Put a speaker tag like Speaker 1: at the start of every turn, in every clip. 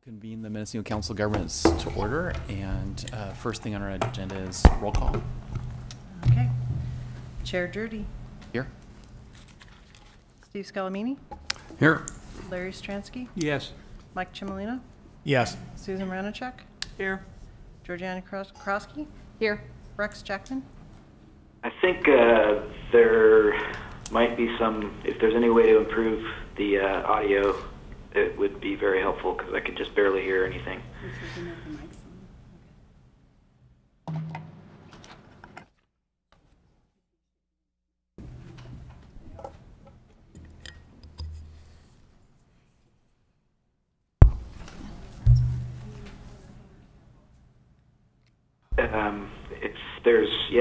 Speaker 1: Convene the Mendocino Council of Governments to order, and first thing on our agenda is roll call.
Speaker 2: Okay. Chair Drudy.
Speaker 1: Here.
Speaker 2: Steve Scalamini.
Speaker 3: Here.
Speaker 2: Larry Stransky.
Speaker 3: Yes.
Speaker 2: Mike Chimolino.
Speaker 3: Yes.
Speaker 2: Susan Ranachek.
Speaker 3: Here.
Speaker 2: Georgiana Krosky.
Speaker 4: Here.
Speaker 2: Rex Jackman.
Speaker 5: I think there might be some, if there's any way to improve the audio, it would be very helpful because I could just barely hear anything.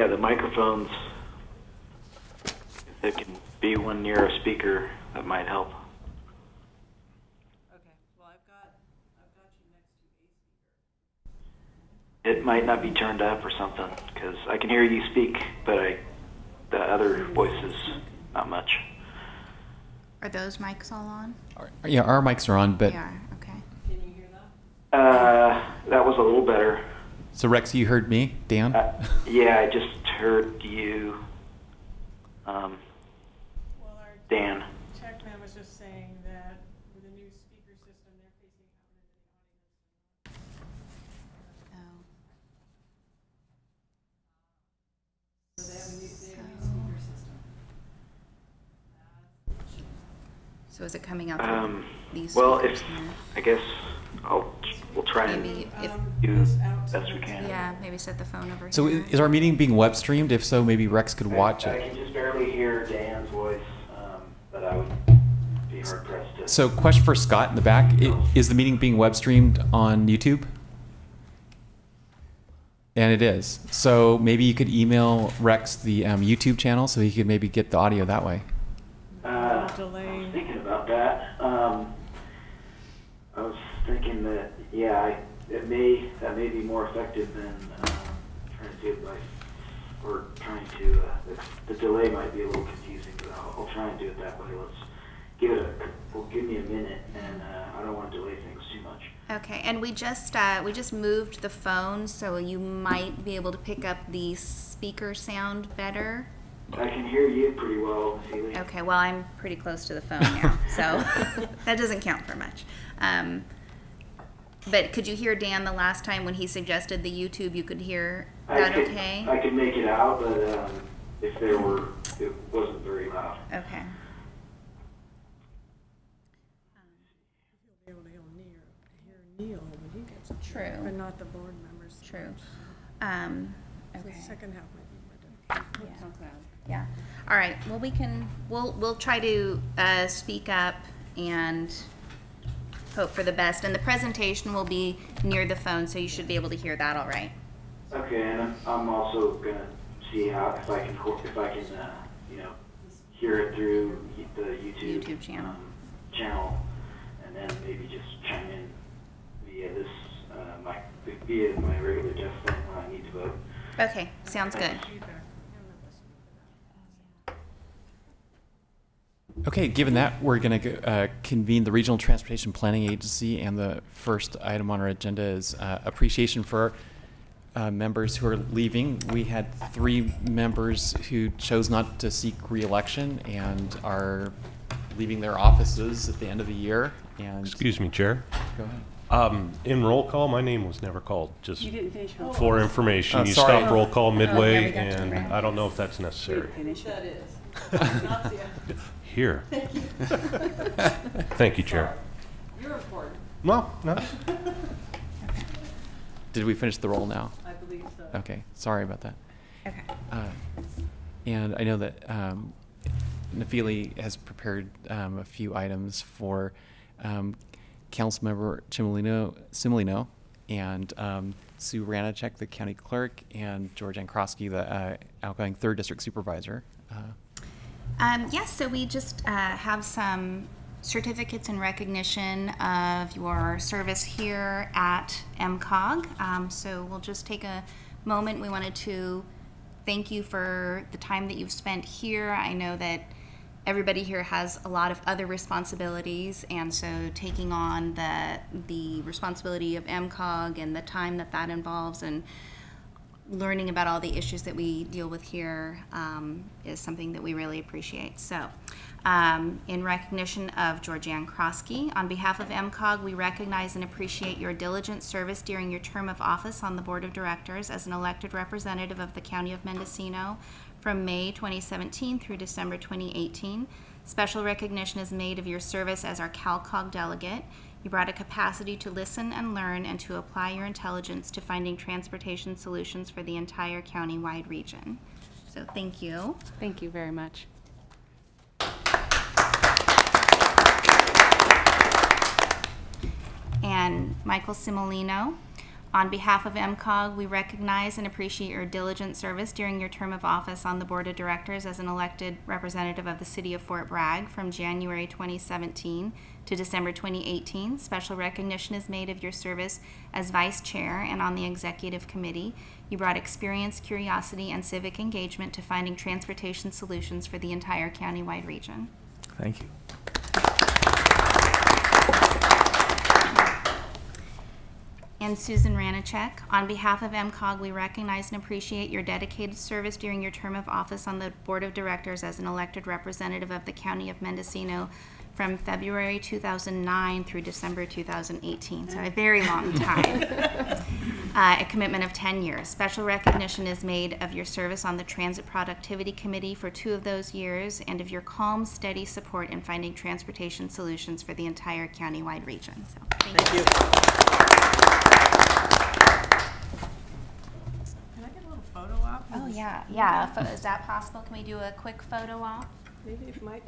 Speaker 5: The microphones, if there can be one near a speaker, that might help.
Speaker 2: Okay. Well, I've got you next to a speaker.
Speaker 5: It might not be turned up or something because I can hear you speak, but the other voices, not much.
Speaker 4: Are those mics all on?
Speaker 1: Yeah, our mics are on, but
Speaker 4: They are, okay.
Speaker 2: Can you hear that?
Speaker 5: That was a little better.
Speaker 1: so Rex, you heard me, Dan?
Speaker 5: Yeah, I just heard you,
Speaker 2: Well, our
Speaker 5: Dan.
Speaker 2: checkman was just saying that with the new speaker system, they're facing out into the audience.
Speaker 4: Oh.
Speaker 2: So they have a new speaker system.
Speaker 4: So is it coming out through these
Speaker 5: Well,
Speaker 4: speakers
Speaker 5: if
Speaker 4: here?
Speaker 5: I guess we'll try
Speaker 4: Maybe
Speaker 5: and
Speaker 4: if,
Speaker 5: do
Speaker 2: Goes
Speaker 5: the
Speaker 2: out to
Speaker 5: best we can.
Speaker 4: yeah, maybe set the phone over
Speaker 1: So
Speaker 4: here.
Speaker 1: is our meeting being web streamed? If so, maybe Rex could watch
Speaker 5: I
Speaker 1: it.
Speaker 5: can just barely hear Dan's voice, but I would be hard pressed to.
Speaker 1: So question for Scott in the back. Is the meeting being web streamed on YouTube? And it is. So maybe you could email Rex the YouTube channel so he could maybe get the audio that way.
Speaker 5: I
Speaker 2: delay.
Speaker 5: was thinking about that. I was thinking that that may be more effective than trying to do it the delay might be a little confusing, but I'll try and do it that way. Give me a minute, and I don't want to delay things too much.
Speaker 4: Okay, and we just moved the phone, so you might be able to pick up the speaker sound better.
Speaker 5: I can hear you pretty well, Celie.
Speaker 4: Okay, well, I'm pretty close to the phone now, so that doesn't count for much. But could you hear Dan the last time when he suggested the YouTube? You could hear that okay?
Speaker 5: I could make it out, but if it wasn't very loud.
Speaker 4: Okay.
Speaker 2: You'll be able to hear Neil when he gets up there,
Speaker 4: True.
Speaker 2: but not the board members.
Speaker 4: True.
Speaker 2: So
Speaker 4: Okay.
Speaker 2: the second half might be more difficult.
Speaker 4: Yeah. All right. Well, we'll try to speak up and hope for the best. And the presentation will be near the phone, so you should be able to hear that all right.
Speaker 5: Okay, and I'm also gonna see if I can hear it through the YouTube
Speaker 4: channel.
Speaker 5: Channel, and then maybe just chime in via this via my regular desk phone when I need to vote.
Speaker 4: Okay. Sounds good.
Speaker 1: Okay, given that, we're going to convene the Regional Transportation Planning Agency, and the first item on our agenda is appreciation for members who are leaving. We had 3 members who chose not to seek re-election and are leaving their offices at the end of the year. And
Speaker 3: Excuse me, Chair.
Speaker 1: go ahead.
Speaker 3: In roll call, my name was never called. Just
Speaker 6: You didn't finish roll
Speaker 3: for information,
Speaker 1: Oh,
Speaker 3: you
Speaker 1: sorry.
Speaker 3: stopped roll call midway,
Speaker 4: yeah, we got to
Speaker 3: and
Speaker 4: Brad.
Speaker 3: I don't know if that's necessary.
Speaker 6: finish.
Speaker 2: That is.
Speaker 3: Here.
Speaker 2: Thank you.
Speaker 3: Thank you, Chair.
Speaker 2: You're important.
Speaker 3: Well, no.
Speaker 1: Did we finish the roll now?
Speaker 2: I believe so.
Speaker 1: Okay, sorry about that.
Speaker 4: Okay.
Speaker 1: And I know that Nafili has prepared a few items for Councilmember Chimolino and Sue Ranachek, the county clerk, and Georgiana Krosky, the outgoing 3rd District Supervisor.
Speaker 4: Yes, so we just have some certificates in recognition of your service here at MCOG. So we'll just take a moment. We wanted to thank you for the time that you've spent here. I know that everybody here has a lot of other responsibilities, and so taking on the responsibility of MCOG and the time that involves, and learning about all the issues that we deal with here is something that we really appreciate. So in recognition of Georgianne Krosky, on behalf of MCOG, we recognize and appreciate your diligent service during your term of office on the Board of Directors as an elected representative of the County of Mendocino from May 2017 through December 2018. Special recognition is made of your service as our CALCOG delegate. You brought a capacity to listen and learn and to apply your intelligence to finding transportation solutions for the entire county-wide region. So thank you.
Speaker 6: Thank you very much.
Speaker 4: And Michael Simolino, on behalf of MCOG, we recognize and appreciate your diligent service during your term of office on the Board of Directors as an elected representative of the City of Fort Bragg from January 2017 to December 2018. Special recognition is made of your service as Vice Chair and on the Executive Committee. You brought experience, curiosity, and civic engagement to finding transportation solutions for the entire county-wide region.
Speaker 7: Thank you.
Speaker 4: And Susan Ranachek, on behalf of MCOG, we recognize and appreciate your dedicated service during your term of office on the Board of Directors as an elected representative of the County of Mendocino from February 2009 through December 2018, so a very long time. A commitment of 10 years. Special recognition is made of your service on the Transit Productivity Committee for 2 of those years and of your calm, steady support in finding transportation solutions for the entire county-wide region. So, thank you.
Speaker 2: Can I get a little photo op?
Speaker 4: Oh, yeah, yeah. Is that possible? Can we do a quick photo op?
Speaker 2: Maybe if Mike.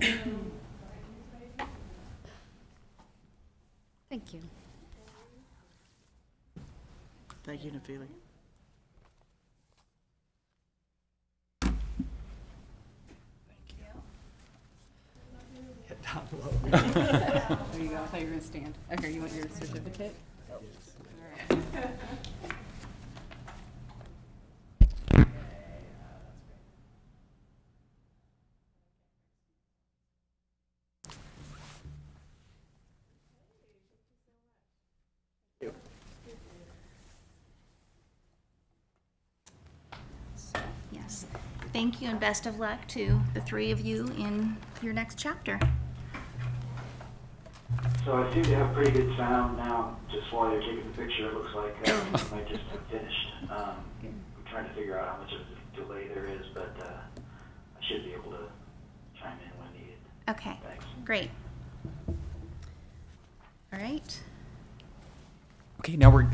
Speaker 6: Thank you.
Speaker 8: Thank you, Nafili.
Speaker 7: Down low.
Speaker 6: There you go. I thought you were going to stand. Okay, you want your certificate? All right.
Speaker 4: Yes. Thank you and best of luck to the 3 of you in your next chapter.
Speaker 5: So I seem to have pretty good sound now. Just while you're taking the picture, it looks like I might just have finished. I'm trying to figure out how much of a delay there is, but I should be able to chime in when needed.
Speaker 4: Okay.
Speaker 5: Thanks.
Speaker 4: Great. All right.
Speaker 1: Okay, now we're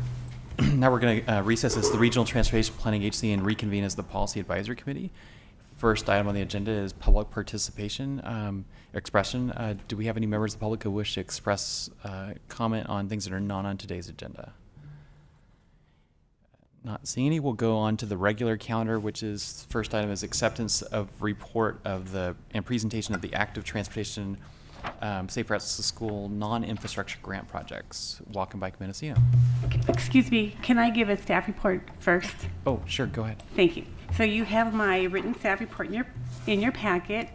Speaker 1: going to recess as the Regional Transportation Planning Agency and reconvene as the Policy Advisory Committee. First item on the agenda is public participation expression. Do we have any members of the public who wish to express comment on things that are not on today's agenda? Not seeing any. We'll go on to the regular calendar, which is first item is acceptance of report of and presentation of the active transportation Safe Routes to School non-infrastructure grant projects. Walk and Bike Mendocino.
Speaker 9: Excuse me, can I give a staff report first?
Speaker 1: Oh, sure, go ahead.
Speaker 9: Thank you. So you have my written staff report in your packet.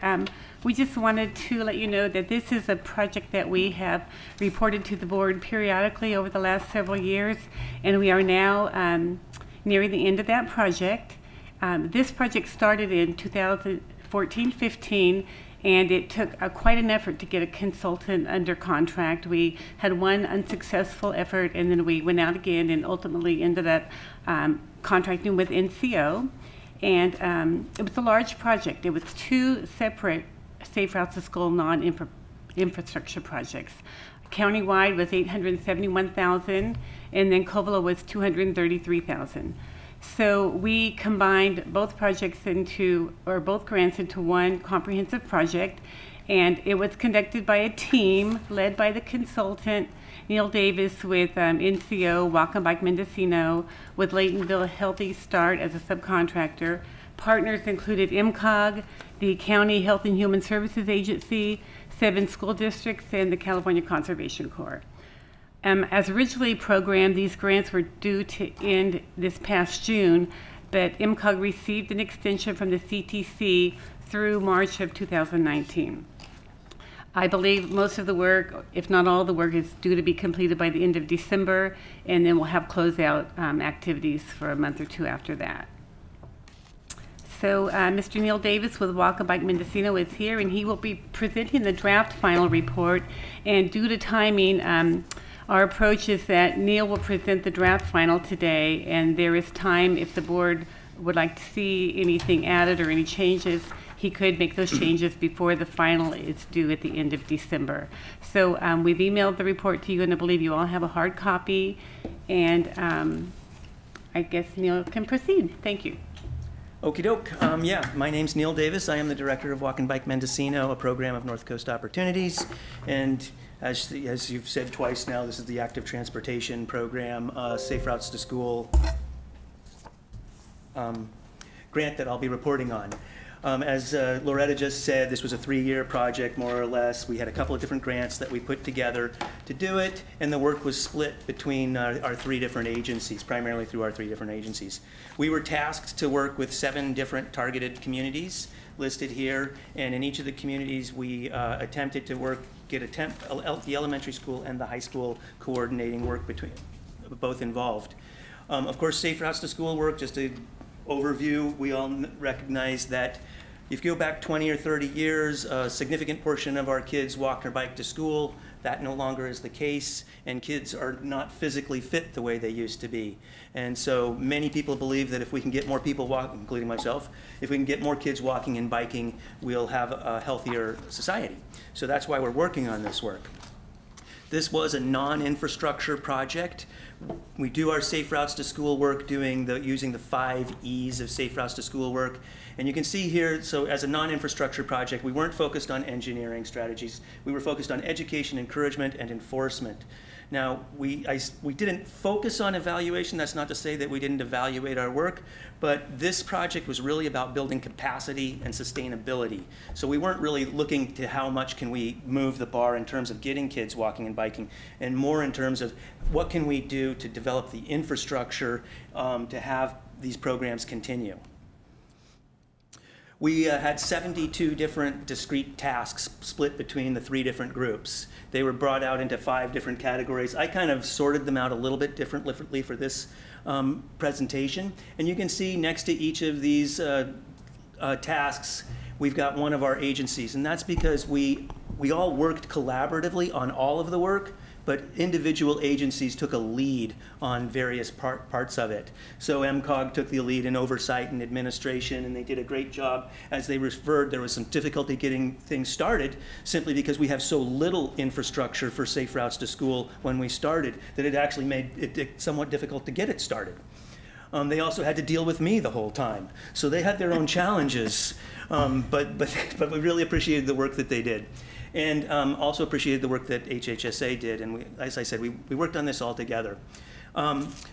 Speaker 9: We just wanted to let you know that this is a project that we have reported to the board periodically over the last several years, and we are now nearing the end of that project. This project started in 2014-15, and it took quite an effort to get a consultant under contract. We had one unsuccessful effort, and then we went out again and ultimately ended up contracting with NCO. And it was a large project. It was 2 separate Safe Routes to School non-infrastructure projects. Countywide was $871,000, and then Covelo was $233,000. So we combined both projects both grants into one comprehensive project, and it was conducted by a team led by the consultant Neil Davis with NCO, Walk and Bike Mendocino, with Laytonville Healthy Start as a subcontractor. Partners included MCOG, the County Health and Human Services Agency, 7 school districts, and the California Conservation Corps. As originally programmed, these grants were due to end this past June, but MCOG received an extension from the CTC through March of 2019. I believe most of the work, if not all the work, is due to be completed by the end of December, and then we'll have closeout activities for a month or two after that. So Mr. Neil Davis with Walk a Bike Mendocino is here, and he will be presenting the draft final report. And due to timing, our approach is that Neil will present the draft final today, and there is time if the board would like to see anything added or any changes, he could make those changes before the final is due at the end of December. So we've emailed the report to you, and I believe you all have a hard copy. And I guess Neil can proceed. Thank you.
Speaker 7: Okie doke. Yeah, my name's Neil Davis. I am the director of Walk and Bike Mendocino, a program of North Coast Opportunities. And as you've said twice now, this is the active transportation program, Safe Routes to School grant that I'll be reporting on. As Loretta just said, this was a 3-year project, more or less. We had a couple of different grants that we put together to do it, and the work was split between our 3 different agencies, primarily through our 3 different agencies. We were tasked to work with 7 different targeted communities listed here, and in each of the communities we attempted to get the elementary school and the high school coordinating work between both involved. Of course, Safe Routes to School work, just a overview, we all recognize that if you go back 20 or 30 years, a significant portion of our kids walked or biked to school. That no longer is the case, and kids are not physically fit the way they used to be. And so many people believe that if we can get more people walking, including myself, if we can get more kids walking and biking, we'll have a healthier society. So that's why we're working on this work. This was a non-infrastructure project. We do our Safe Routes to School work using the 5 E's of Safe Routes to School work. And you can see here, so as a non-infrastructure project, we weren't focused on engineering strategies. We were focused on education, encouragement, and enforcement. Now, we didn't focus on evaluation. That's not to say that we didn't evaluate our work, but this project was really about building capacity and sustainability. So we weren't really looking to how much can we move the bar in terms of getting kids walking and biking, and more in terms of what can we do to develop the infrastructure to have these programs continue. We had 72 different discrete tasks split between the 3 different groups. They were brought out into 5 different categories. I kind of sorted them out a little bit differently for this presentation. And you can see next to each of these tasks, we've got one of our agencies. And that's because we all worked collaboratively on all of the work, but individual agencies took a lead on various parts of it. So MCOG took the lead in oversight and administration, and they did a great job. As they referred, there was some difficulty getting things started simply because we have so little infrastructure for Safe Routes to School when we started that it actually made it somewhat difficult to get it started. They also had to deal with me the whole time. So they had their own challenges, but we really appreciated the work that they did. And also appreciated the work that HHSA did, and as I said, we worked on this all together.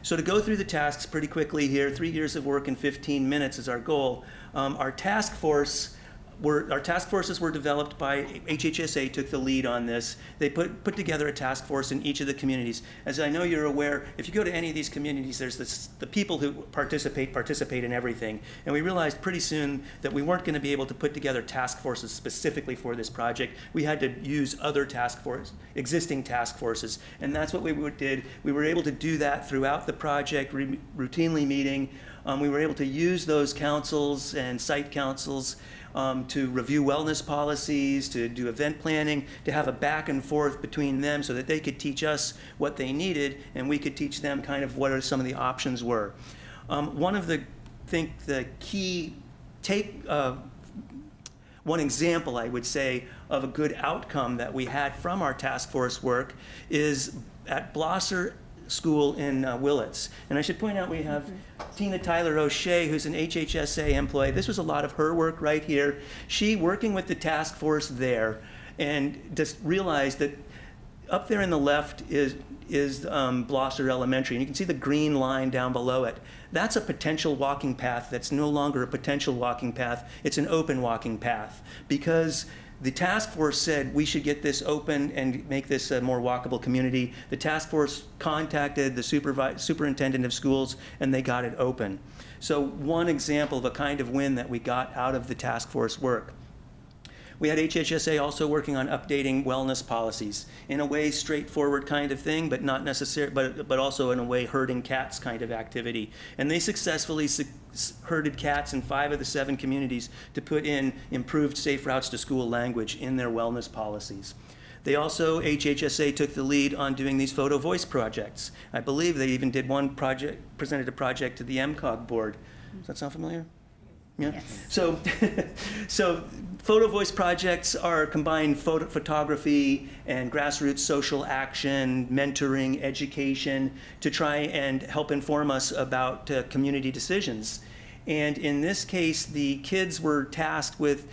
Speaker 7: So to go through the tasks pretty quickly here, 3 years of work in 15 minutes is our goal. Our task forces were developed by HHSA, took the lead on this. They put together a task force in each of the communities. As I know you're aware, if you go to any of these communities, there's the people who participate in everything. And we realized pretty soon that we weren't going to be able to put together task forces specifically for this project. We had to use other existing task forces. And that's what we did. We were able to do that throughout the project, routinely meeting. We were able to use those councils and site councils to review wellness policies, to do event planning, to have a back and forth between them so that they could teach us what they needed and we could teach them kind of what some of the options were. One of the key one example, I would say, of a good outcome that we had from our task force work is at Blosser School in Willits. And I should point out we have Tina Tyler O'Shea, who's an HHSA employee. This was a lot of her work right here. She, working with the task force there, and just realized that up there in the left is Blosser Elementary, and you can see the green line down below it. That's a potential walking path that's no longer a potential walking path. It's an open walking path because the task force said we should get this open and make this a more walkable community. The task force contacted the superintendent of schools and they got it open. So one example of a kind of win that we got out of the task force work. We had HHSA also working on updating wellness policies. In a way, straightforward kind of thing, but not necessarily, but also in a way, herding cats kind of activity. And they successfully herded cats in 5 of the 7 communities to put in improved safe routes to school language in their wellness policies. They also, HHSA took the lead on doing these photo voice projects. I believe they even did one project, presented a project to the MCOG board. Does that sound familiar? Yeah.
Speaker 4: Yes.
Speaker 7: So, so photo voice projects are combined photography and grassroots social action, mentoring, education to try and help inform us about community decisions. And in this case, the kids were tasked with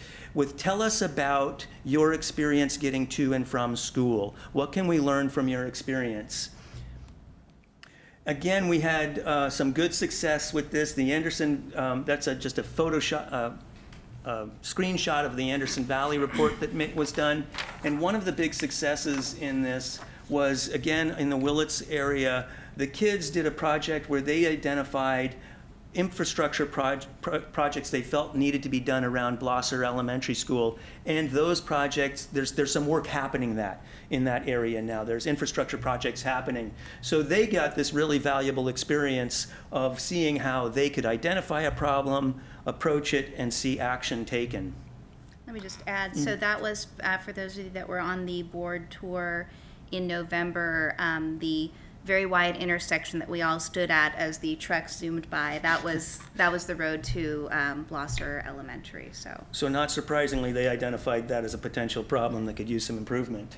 Speaker 7: tell us about your experience getting to and from school. What can we learn from your experience? Again, we had some good success with this. The Anderson, that's just a Photoshop, screenshot of the Anderson Valley report that was done. And one of the big successes in this was, again, in the Willits area, the kids did a project where they identified infrastructure projects they felt needed to be done around Blosser Elementary School. And those projects, there's some work happening in that area now. There's infrastructure projects happening. So they got this really valuable experience of seeing how they could identify a problem, approach it, and see action taken.
Speaker 4: Let me just add, so that was, for those of you that were on the board tour in November, the very wide intersection that we all stood at as the truck zoomed by, that was the road to Blosser Elementary.
Speaker 7: So not surprisingly, they identified that as a potential problem that could use some improvement.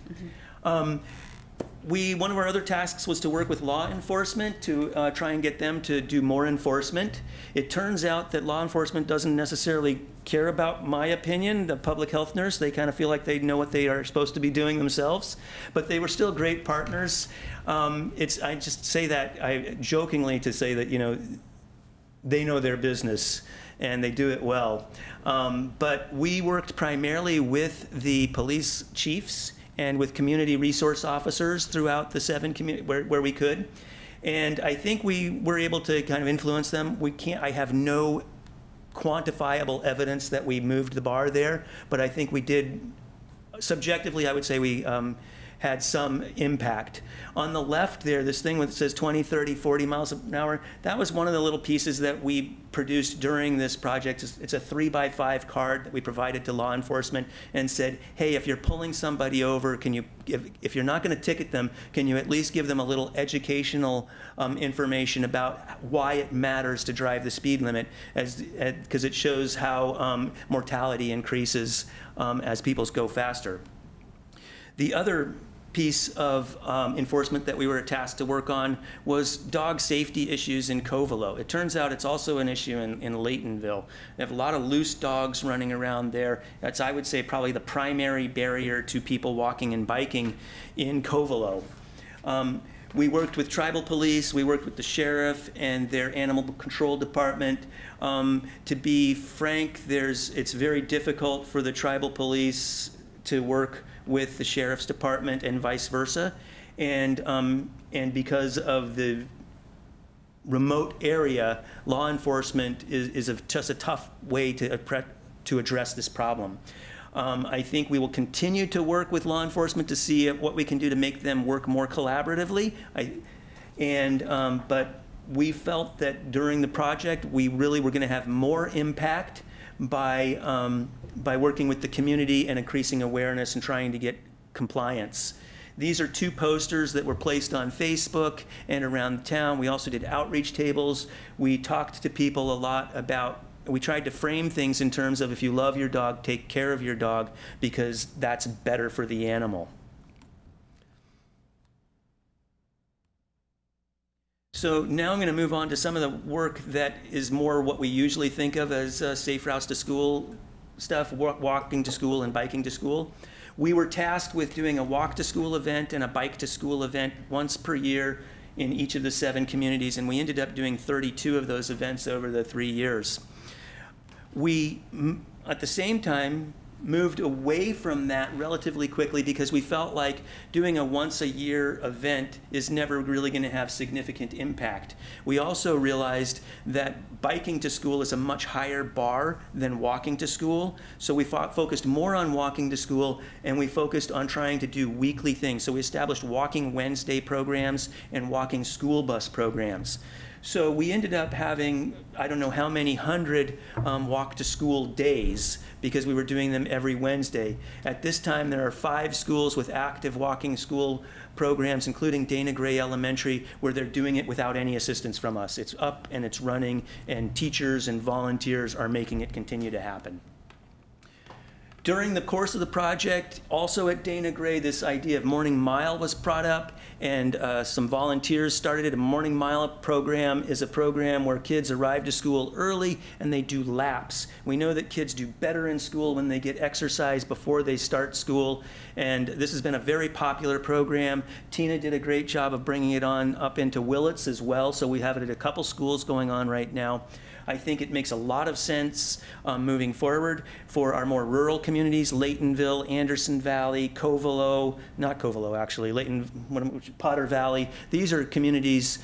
Speaker 7: One of our other tasks was to work with law enforcement to try and get them to do more enforcement. It turns out that law enforcement doesn't necessarily care about my opinion, the public health nurse. They kind of feel like they know what they are supposed to be doing themselves, but they were still great partners. I just say that jokingly to say that, you know, they know their business and they do it well. But we worked primarily with the police chiefs and with community resource officers throughout the 7 communities where we could. And I think we were able to kind of influence them. I have no quantifiable evidence that we moved the bar there, but I think we did, subjectively, I would say we had some impact. On the left there, this thing that says 20, 30, 40 miles an hour, that was one of the little pieces that we produced during this project. It's a 3x5 card that we provided to law enforcement and said, hey, if you're pulling somebody over, can you, if you're not gonna ticket them, can you at least give them a little educational information about why it matters to drive the speed limit, because it shows how mortality increases as people go faster. The other piece of enforcement that we were tasked to work on was dog safety issues in Covelo. It turns out it's also an issue in Laytonville. They have a lot of loose dogs running around there. That's, I would say, probably the primary barrier to people walking and biking in Covelo. We worked with tribal police, we worked with the sheriff and their animal control department. To be frank, it's very difficult for the tribal police to work with the sheriff's department and vice versa, and because of the remote area, law enforcement is just a tough way to address this problem. I think we will continue to work with law enforcement to see what we can do to make them work more collaboratively. But we felt that during the project we really were going to have more impact by working with the community and increasing awareness and trying to get compliance. These are 2 posters that were placed on Facebook and around town. We also did outreach tables. We talked to people a lot about, we tried to frame things in terms of, if you love your dog, take care of your dog, because that's better for the animal. So now I'm going to move on to some of the work that is more what we usually think of as safe routes to school stuff, walking to school and biking to school. We were tasked with doing a walk to school event and a bike to school event once per year in each of the 7 communities, and we ended up doing 32 of those events over the 3 years. We, at the same time, moved away from that relatively quickly because we felt like doing a once-a-year event is never really going to have significant impact. We also realized that biking to school is a much higher bar than walking to school, so we focused more on walking to school, and we focused on trying to do weekly things. So we established Walking Wednesday programs and walking school bus programs. So we ended up having, I don't know how many hundred walk to school days because we were doing them every Wednesday. At this time, there are 5 schools with active walking school programs, including Dana Gray Elementary, where they're doing it without any assistance from us. It's up and it's running, and teachers and volunteers are making it continue to happen. During the course of the project, also at Dana Gray, this idea of Morning Mile was brought up, and some volunteers started it. A Morning Mile program is a program where kids arrive to school early and they do laps. We know that kids do better in school when they get exercise before they start school, and this has been a very popular program. Tina did a great job of bringing it on up into Willits as well, so we have it at a couple schools going on right now. I think it makes a lot of sense moving forward for our more rural communities, Laytonville, Anderson Valley, Covelo, not Covelo actually, Potter Valley. These are communities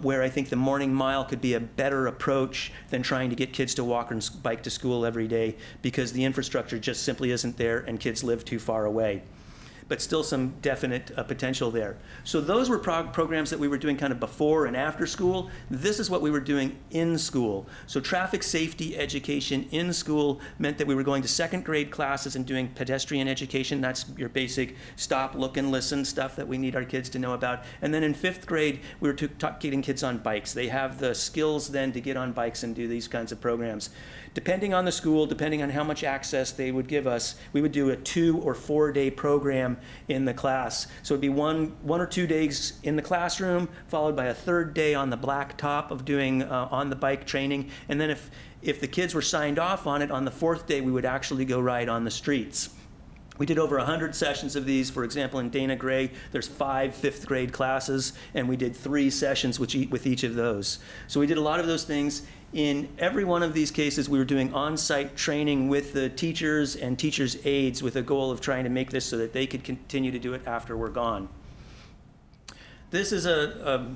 Speaker 7: where I think the Morning Mile could be a better approach than trying to get kids to walk and bike to school every day, because the infrastructure just simply isn't there and kids live too far away. But still some definite potential there. So those were programs that we were doing kind of before and after school. This is what we were doing in school. So traffic safety education in school meant that we were going to 2nd grade classes and doing pedestrian education. That's your basic stop, look, and listen stuff that we need our kids to know about. And then in 5th grade, we were getting kids on bikes. They have the skills then to get on bikes and do these kinds of programs. Depending on the school, depending on how much access they would give us, we would do a 2 or 4 day program in the class. So it'd be one or 2 days in the classroom, followed by a 3rd day on the blacktop of doing on the bike training. And then if the kids were signed off on it, on the 4th day, we would actually go ride on the streets. We did over 100 sessions of these. For example, in Dana Gray, there's 5 5th grade classes, and we did 3 sessions with each of those. So we did a lot of those things. In every one of these cases, we were doing on-site training with the teachers and teachers' aides with a goal of trying to make this so that they could continue to do it after we're gone. This is a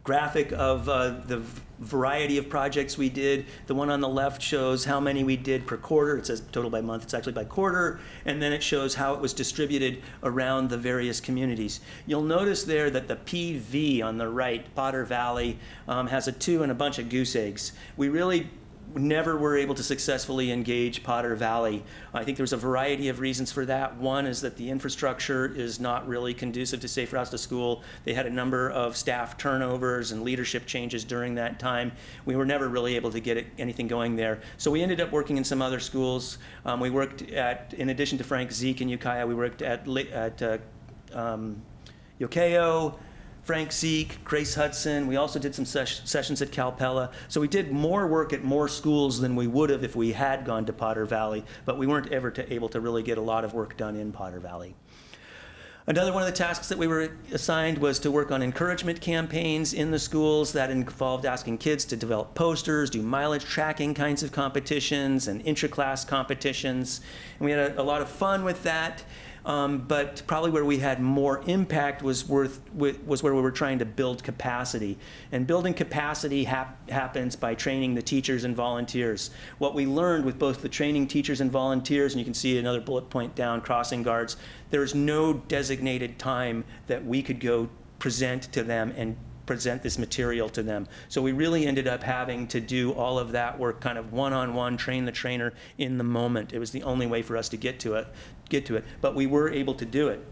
Speaker 7: graphic of the variety of projects we did. The one on the left shows how many we did per quarter. It says total by month. It's actually by quarter. And then it shows how it was distributed around the various communities. You'll notice there that the PV on the right, Potter Valley, has a 2 and a bunch of goose eggs. We really never were able to successfully engage Potter Valley. I think there's a variety of reasons for that. One is that the infrastructure is not really conducive to safe routes to school. They had a number of staff turnovers and leadership changes during that time. We were never really able to get anything going there. So we ended up working in some other schools. We worked at, in addition to Frank Zeke and Ukiah, we worked at Yokeo, Frank Zeke, Grace Hudson. We also did some sessions at Calpella. So we did more work at more schools than we would have if we had gone to Potter Valley, but we weren't ever able to really get a lot of work done in Potter Valley. Another one of the tasks that we were assigned was to work on encouragement campaigns in the schools. That involved asking kids to develop posters, do mileage tracking kinds of competitions and intra-class competitions. And we had a lot of fun with that. But probably where we had more impact was where we were trying to build capacity. And building capacity happens by training the teachers and volunteers. What we learned with both the training teachers and volunteers, and you can see another bullet point down, crossing guards, there is no designated time that we could go present to them and present this material to them. So we really ended up having to do all of that work kind of one-on-one, train the trainer in the moment. It was the only way for us to get to it, but we were able to do it.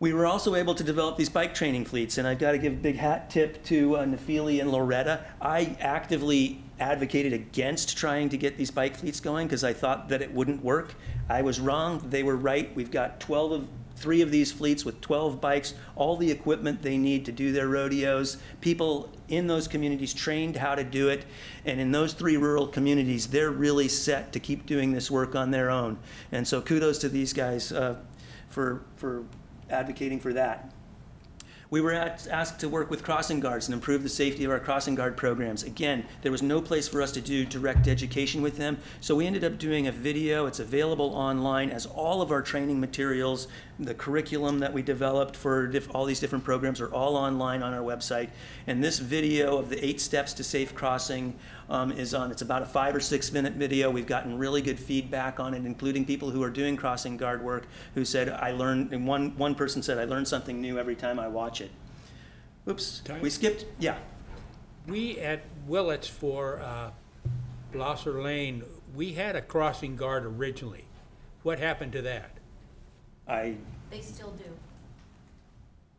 Speaker 7: We were also able to develop these bike training fleets, and I've got to give a big hat tip to Nefili and Loretta. I actively advocated against trying to get these bike fleets going because I thought that it wouldn't work. I was wrong. They were right. We've got 3 of these fleets with 12 bikes, all the equipment they need to do their rodeos, people in those communities trained how to do it, and in those 3 rural communities, they're really set to keep doing this work on their own. And so kudos to these guys for advocating for that. We were asked to work with crossing guards and improve the safety of our crossing guard programs. Again, there was no place for us to do direct education with them, so we ended up doing a video. It's available online as all of our training materials, the curriculum that we developed for all these different programs are all online on our website. And this video of the 8 steps to safe crossing is on. It's about a 5 or 6 minute video. We've gotten really good feedback on it, including people who are doing crossing guard work who said, I learned, and one person said, I learned something new every time I watch it. Oops, we skipped, yeah.
Speaker 10: We at Willits for Blosser Lane, we had a crossing guard originally. What happened to that?
Speaker 11: They still do.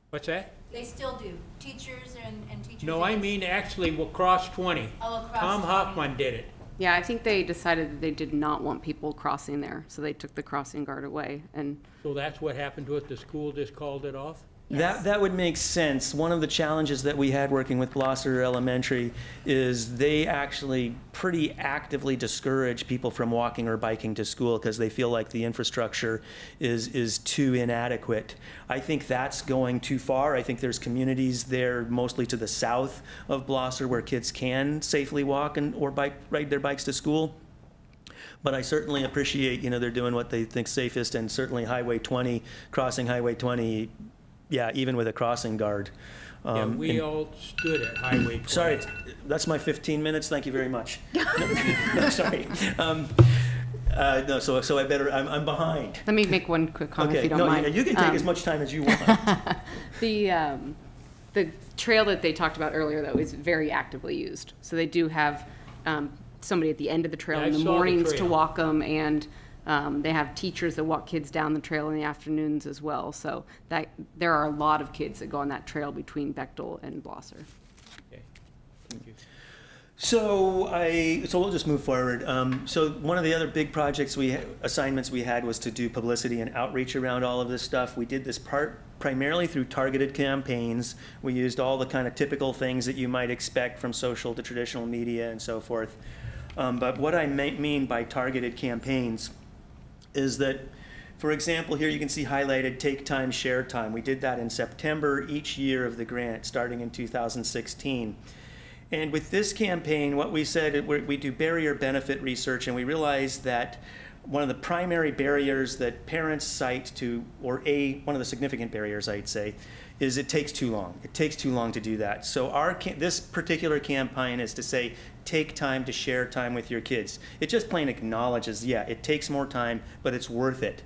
Speaker 10: What's that?
Speaker 11: They still do. Teachers and teachers.
Speaker 10: No, I mean actually, well, Cross 20.
Speaker 11: Oh, across
Speaker 10: Tom
Speaker 11: 20.
Speaker 10: Hoffman did it.
Speaker 6: Yeah, I think they decided that they did not want people crossing there, so they took the crossing guard away. And
Speaker 10: So that's what happened to it. The school just called it off?
Speaker 6: Yes.
Speaker 7: That would make sense. One of the challenges that we had working with Blosser Elementary is they actually pretty actively discourage people from walking or biking to school because they feel like the infrastructure is too inadequate. I think that's going too far. I think there's communities there, mostly to the south of Blosser, where kids can safely walk or ride their bikes to school. But I certainly appreciate, they're doing what they think safest, and certainly Highway 20, crossing Highway 20, yeah, even with a crossing guard.
Speaker 10: Yeah, we all stood at Highway 20.
Speaker 7: Sorry, that's my 15 minutes. Thank you very much. No, sorry. No, so I better. I'm behind.
Speaker 6: let me make one quick comment if
Speaker 7: Okay.
Speaker 6: you don't mind.
Speaker 7: You can take as much time as you want.
Speaker 6: The trail that they talked about earlier, though, is very actively used. So they do have somebody at the end of the trail
Speaker 10: Yeah,
Speaker 6: in
Speaker 10: I
Speaker 6: the
Speaker 10: saw the
Speaker 6: mornings to
Speaker 10: trail.
Speaker 6: walk them, and they have teachers that walk kids down the trail in the afternoons as well. So there are a lot of kids that go on that trail between Bechtel and Blosser.
Speaker 10: Okay. Thank you.
Speaker 7: So we'll just move forward. So one of the other big projects assignments we had was to do publicity and outreach around all of this stuff. We did this primarily through targeted campaigns. We used all the kind of typical things that you might expect from social to traditional media and so forth. But what I mean by targeted campaigns is that, for example, here you can see highlighted Take Time, Share Time. We did that in September each year of the grant, starting in 2016. And with this campaign, what we said, we do barrier benefit research, and we realized that one of the primary barriers that parents cite one of the significant barriers, I'd say, is it takes too long. It takes too long to do that. So this particular campaign is to say, take time to share time with your kids. It just plain acknowledges, yeah, it takes more time, but it's worth it.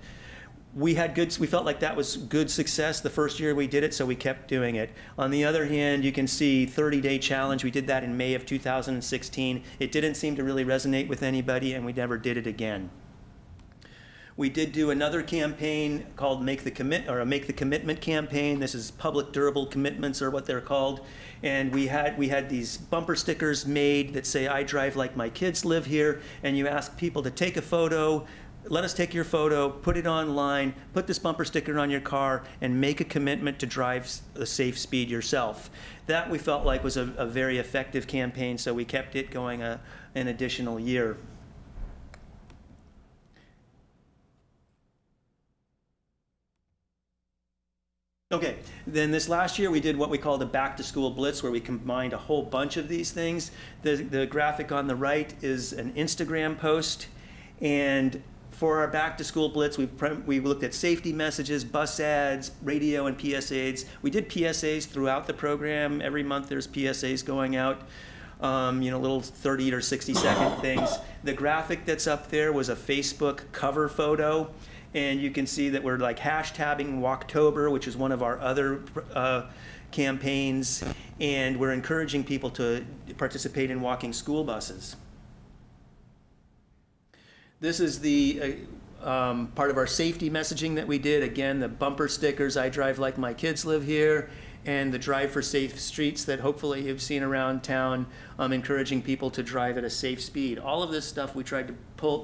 Speaker 7: We felt like that was good success the first year we did it, so we kept doing it. On the other hand, you can see 30-day challenge. We did that in May of 2016. It didn't seem to really resonate with anybody, and we never did it again. We did do another campaign called Make the Commitment campaign. This is public durable commitments, or what they're called. And we had these bumper stickers made that say, I drive like my kids live here. And you ask people to take a photo, let us take your photo, put it online, put this bumper sticker on your car, and make a commitment to drive a safe speed yourself. That we felt like was a very effective campaign, so we kept it going an additional year. Okay, then this last year we did what we called a back to school blitz, where we combined a whole bunch of these things. The graphic on the right is an Instagram post, and for our back to school blitz, we looked at safety messages, bus ads, radio, and PSAs. We did PSAs throughout the program. Every month there's PSAs going out, little 30 or 60-second things. The graphic that's up there was a Facebook cover photo. And you can see that we're like hashtagging Walktober, which is one of our other campaigns, and we're encouraging people to participate in walking school buses. This is the part of our safety messaging that we did. Again, the bumper stickers, I drive like my kids live here, and the Drive for Safe Streets that hopefully you've seen around town, encouraging people to drive at a safe speed. All of this stuff we tried to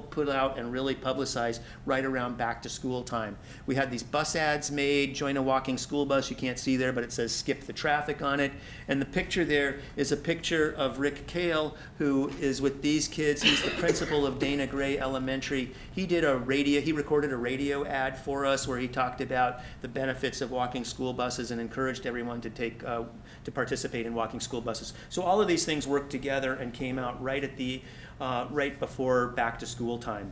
Speaker 7: put out and really publicize right around back to school time. We had these bus ads made, join a walking school bus. You can't see there, but it says skip the traffic on it. And the picture there is a picture of Rick Kale, who is with these kids. He's the principal of Dana Gray Elementary. He recorded a radio ad for us where he talked about the benefits of walking school buses and encouraged everyone to to participate in walking school buses. So all of these things worked together and came out right at the right before back to school time.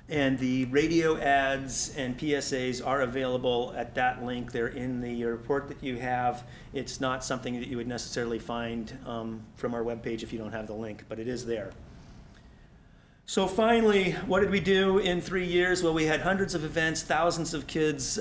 Speaker 7: And the radio ads and PSAs are available at that link. They're in the report that you have. It's not something that you would necessarily find from our webpage if you don't have the link, but it is there. So finally, what did we do in 3 years? Well, we had hundreds of events, thousands of kids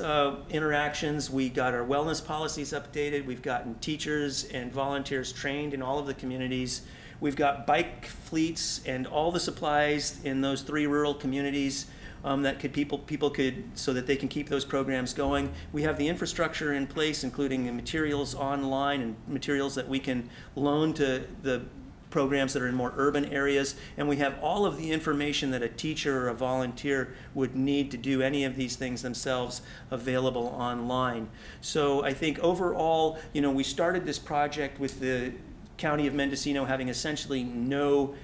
Speaker 7: interactions. We got our wellness policies updated. We've gotten teachers and volunteers trained in all of the communities. We've got bike fleets and all the supplies in those 3 rural communities that people could, so that they can keep those programs going. We have the infrastructure in place, including the materials online and materials that we can loan to the programs that are in more urban areas, and we have all of the information that a teacher or a volunteer would need to do any of these things themselves available online. So I think overall, we started this project with the County of Mendocino having essentially no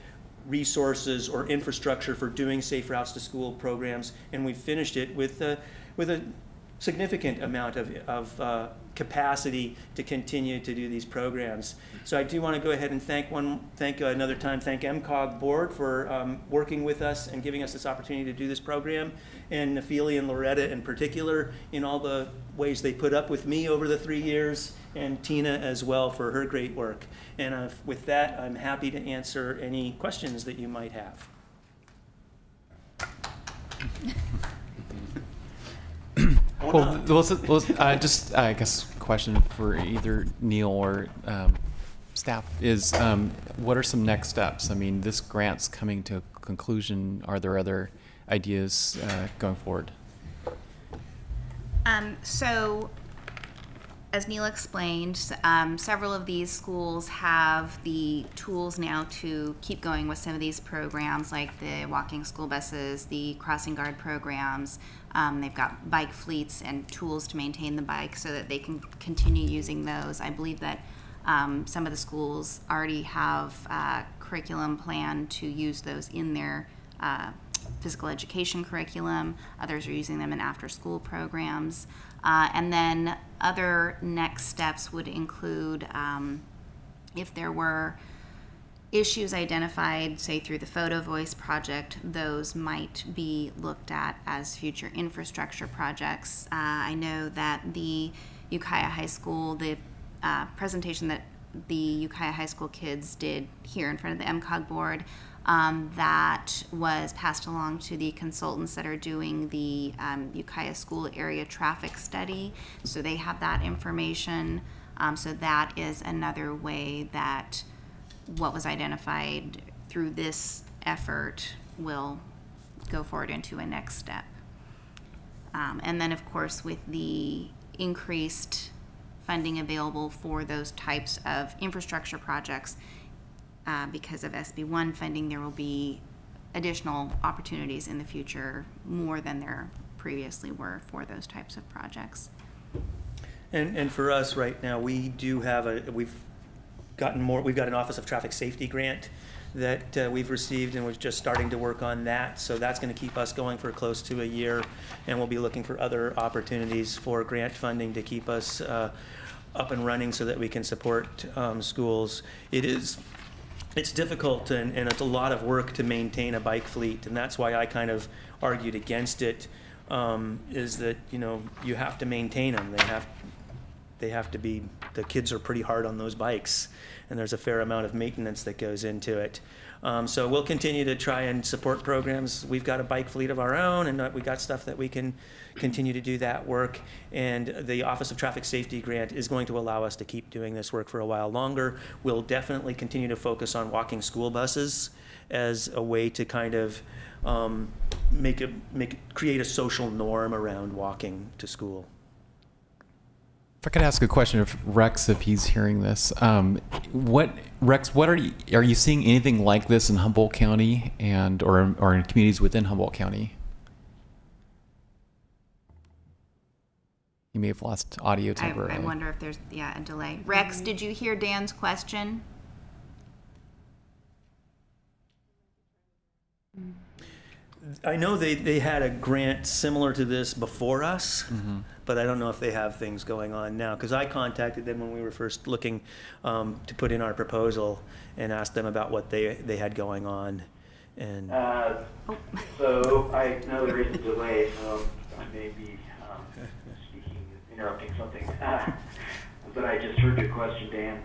Speaker 7: resources or infrastructure for doing Safe Routes to School programs, and we finished it with a significant amount of capacity to continue to do these programs. So I do want to go ahead and thank MCOG board for working with us and giving us this opportunity to do this program, and Nephili and Loretta in particular in all the ways they put up with me over the 3 years, and Tina as well for her great work. And with that, I'm happy to answer any questions that you might have.
Speaker 1: Just I guess question for either Neil or staff is, what are some next steps? I mean, this grant's coming to a conclusion. Are there other ideas going forward?
Speaker 4: So, as Neil explained, several of these schools have the tools now to keep going with some of these programs, like the walking school buses, the crossing guard programs. They've got bike fleets and tools to maintain the bike so that they can continue using those. I believe that some of the schools already have a curriculum plan to use those in their physical education curriculum. Others are using them in after-school programs. And then other next steps would include if there were issues identified, say through the Photo Voice project, those might be looked at as future infrastructure projects. I know that the Ukiah High School, the presentation that the Ukiah High School kids did here in front of the MCOG board, that was passed along to the consultants that are doing the Ukiah School area traffic study. So they have that information. So that is another way that what was identified through this effort will go forward into a next step. And then, of course, with the increased funding available for those types of infrastructure projects, because of SB1 funding, there will be additional opportunities in the future, more than there previously were for those types of projects.
Speaker 7: And for us right now, we do have we've got an Office of Traffic Safety grant that we've received, and we're just starting to work on that. So that's going to keep us going for close to a year, and we'll be looking for other opportunities for grant funding to keep us up and running so that we can support schools. It's difficult and it's a lot of work to maintain a bike fleet, and that's why I kind of argued against it, is that, you have to maintain them. They have to be, the kids are pretty hard on those bikes, and there's a fair amount of maintenance that goes into it. So we'll continue to try and support programs. We've got a bike fleet of our own, and we got stuff that we can continue to do that work. And the Office of Traffic Safety grant is going to allow us to keep doing this work for a while longer. We'll definitely continue to focus on walking school buses as a way to kind of create a social norm around walking to school.
Speaker 1: If I could ask a question of Rex, if he's hearing this, Rex, what are you seeing anything like this in Humboldt County and or in communities within Humboldt County? You may have lost audio temporarily.
Speaker 4: I wonder if there's a delay. Rex, did you hear Dan's question?
Speaker 7: I know they had a grant similar to this before us, but I don't know if they have things going on now, because I contacted them when we were first looking to put in our proposal and asked them about what they had going on. And
Speaker 5: so I know there is a delay, so I may be interrupting something. But I just heard your question, Dan.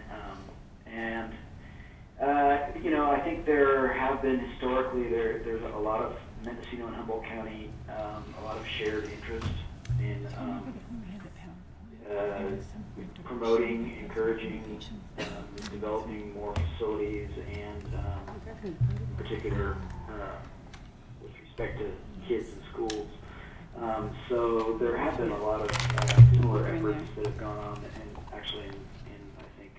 Speaker 5: You know, I think there have been historically, there's a lot of Mendocino and Humboldt County, a lot of shared interest in promoting, encouraging, developing more facilities, and in particular with respect to kids in schools. So there have been a lot of similar efforts that have gone on, and actually in I think,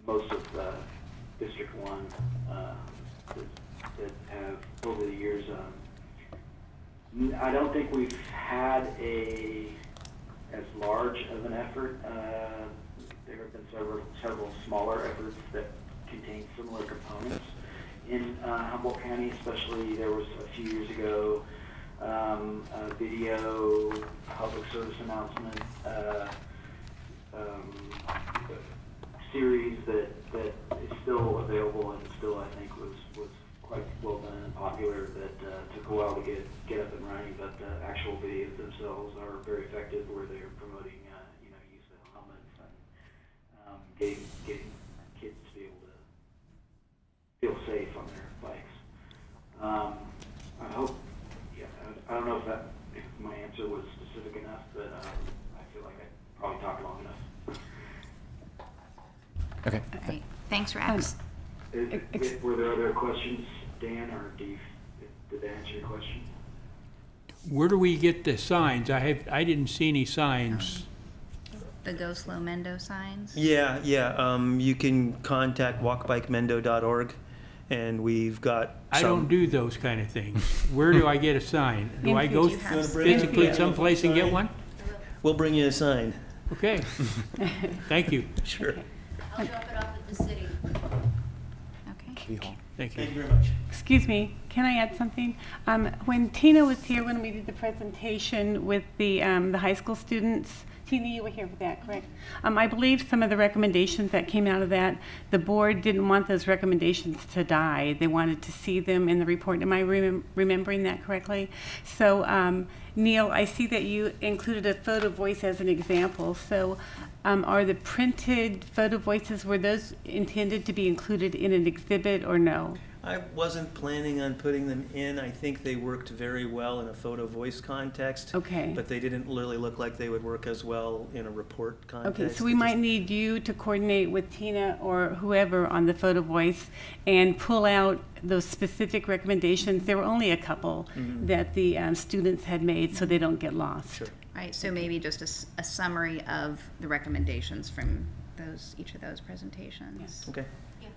Speaker 5: most of District 1 that have over the years. I don't think we've had as large of an effort. There have been several smaller efforts that contain similar components in Humboldt County. Especially, there was a few years ago a video public service announcement series that is still available and still, I think, was quite well done and popular, that took a while to get up and running, but the actual videos themselves are very effective, where they're promoting use of helmets and getting kids to be able to feel safe on their bikes. I hope, I don't know if my answer was specific enough, but I feel like I probably talked long enough.
Speaker 1: Okay.
Speaker 4: All right. Thanks, Rex.
Speaker 5: Were there other questions, Dan, or did that answer your question?
Speaker 10: Where do we get the signs? I didn't see any signs.
Speaker 4: The Go Slow Mendo signs?
Speaker 7: Yeah. You can contact walkbikemendo.org, and we've got
Speaker 10: I don't do those kind of things. Where do I get a sign? Do I go physically someplace and get one?
Speaker 7: We'll bring you a sign.
Speaker 10: Okay. Thank you.
Speaker 7: Sure.
Speaker 11: I'll drop it off at the city.
Speaker 4: Okay.
Speaker 10: Thank you.
Speaker 7: Thank you very much.
Speaker 9: Excuse me, can I add something? When Tina was here, when we did the presentation with the high school students, Tina, you were here for that, correct? I believe some of the recommendations that came out of that, the board didn't want those recommendations to die. They wanted to see them in the report. Am I remembering that correctly? So, Neil, I see that you included a photo voice as an example. So, are the printed photo voices, were those intended to be included in an exhibit or no?
Speaker 7: I wasn't planning on putting them in. I think they worked very well in a photo voice context.
Speaker 9: Okay.
Speaker 7: But they didn't really look like they would work as well in a report context.
Speaker 9: Okay, so we might need you to coordinate with Tina or whoever on the photo voice and pull out those specific recommendations. There were only a couple that the students had made, so they don't get lost.
Speaker 7: Sure.
Speaker 4: Right, so maybe just a summary of the recommendations from each of those presentations.
Speaker 9: Yes.
Speaker 7: Okay.
Speaker 11: Yeah.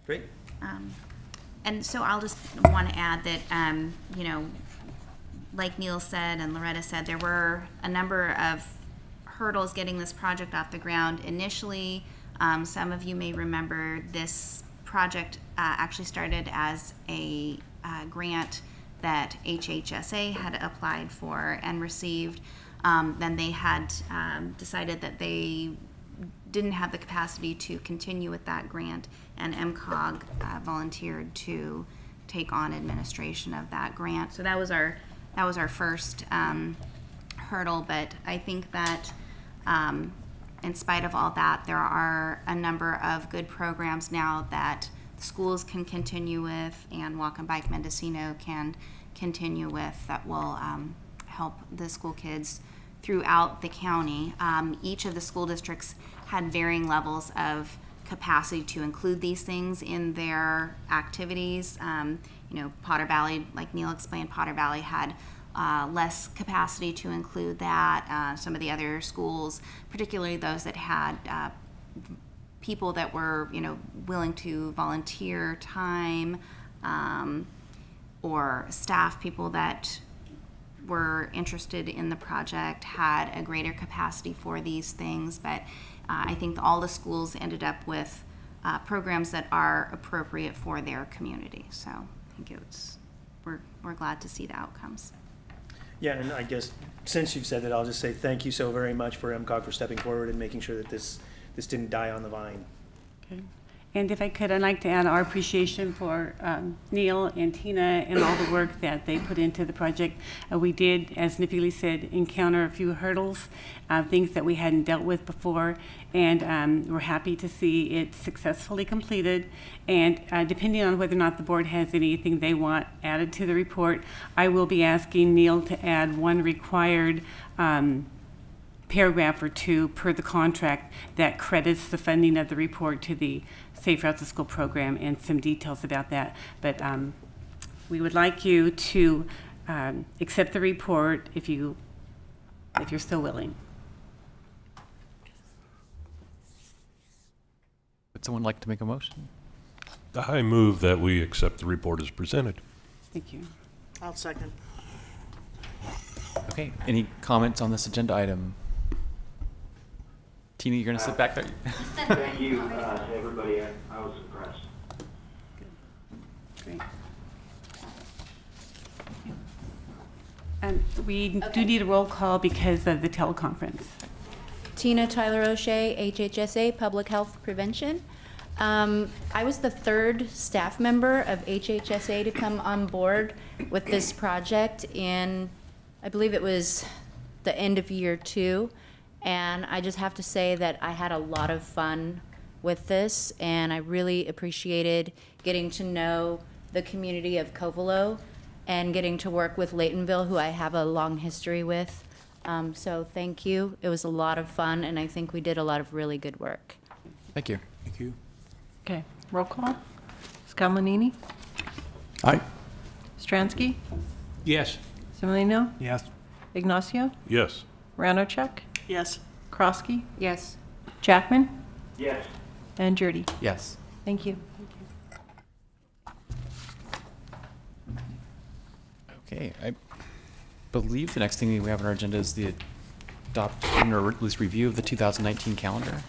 Speaker 7: Great.
Speaker 4: And so I'll just want to add that, like Neil said and Loretta said, there were a number of hurdles getting this project off the ground. Initially, some of you may remember this project actually started as a grant that HHSA had applied for and received. Then they had decided that they didn't have the capacity to continue with that grant, and MCOG volunteered to take on administration of that grant. So that was our first hurdle, but I think that in spite of all that, there are a number of good programs now that schools can continue with, and Walk and Bike Mendocino can continue with, that will help the school kids throughout the county. Each of the school districts had varying levels of capacity to include these things in their activities. Potter Valley, like Neil explained, Potter Valley had less capacity to include that. Some of the other schools, particularly those that had people that were, willing to volunteer time, or staff people that were interested in the project, had a greater capacity for these things. But I think all the schools ended up with programs that are appropriate for their community. So I think we're glad to see the outcomes.
Speaker 7: Yeah, and I guess since you've said that, I'll just say thank you so very much for MCOG for stepping forward and making sure that this didn't die on the vine.
Speaker 9: Okay. And if I could, I'd like to add our appreciation for Neil and Tina and all the work that they put into the project. We did, as Nafili said, encounter a few hurdles, things that we hadn't dealt with before, and we're happy to see it successfully completed. And depending on whether or not the board has anything they want added to the report, I will be asking Neil to add one required paragraph or two per the contract that credits the funding of the report to the Safe Routes to School program, and some details about that. But we would like you to accept the report if you're still willing.
Speaker 1: Would someone like to make a motion?
Speaker 3: I move that we accept the report as presented.
Speaker 9: Thank you.
Speaker 8: I'll second.
Speaker 1: Okay, any comments on this agenda item? Tina, you're going to sit back there?
Speaker 5: Thank you to everybody. I was impressed.
Speaker 9: Great. And we do need a roll call because of the teleconference.
Speaker 11: Tina Tyler O'Shea, HHSA, Public Health Prevention. I was the third staff member of HHSA to come on board with this project in, I believe it was the end of year 2. And I just have to say that I had a lot of fun with this, and I really appreciated getting to know the community of Covelo and getting to work with Laytonville, who I have a long history with. So thank you. It was a lot of fun, and I think we did a lot of really good work.
Speaker 1: Thank you.
Speaker 10: Thank you.
Speaker 8: Okay, roll call. Scamlanini,
Speaker 1: Aye.
Speaker 8: Stransky,
Speaker 10: Yes.
Speaker 8: Semolino,
Speaker 10: Yes.
Speaker 8: Ignacio,
Speaker 3: Yes.
Speaker 8: Ranochek,
Speaker 2: Yes.
Speaker 8: Krosky,
Speaker 6: Yes.
Speaker 8: Jackman,
Speaker 5: Yes.
Speaker 8: and Jurdy.
Speaker 1: Yes.
Speaker 8: Thank you.
Speaker 1: Okay, I believe the next thing we have on our agenda is the adoption or at least review of the 2019 calendar.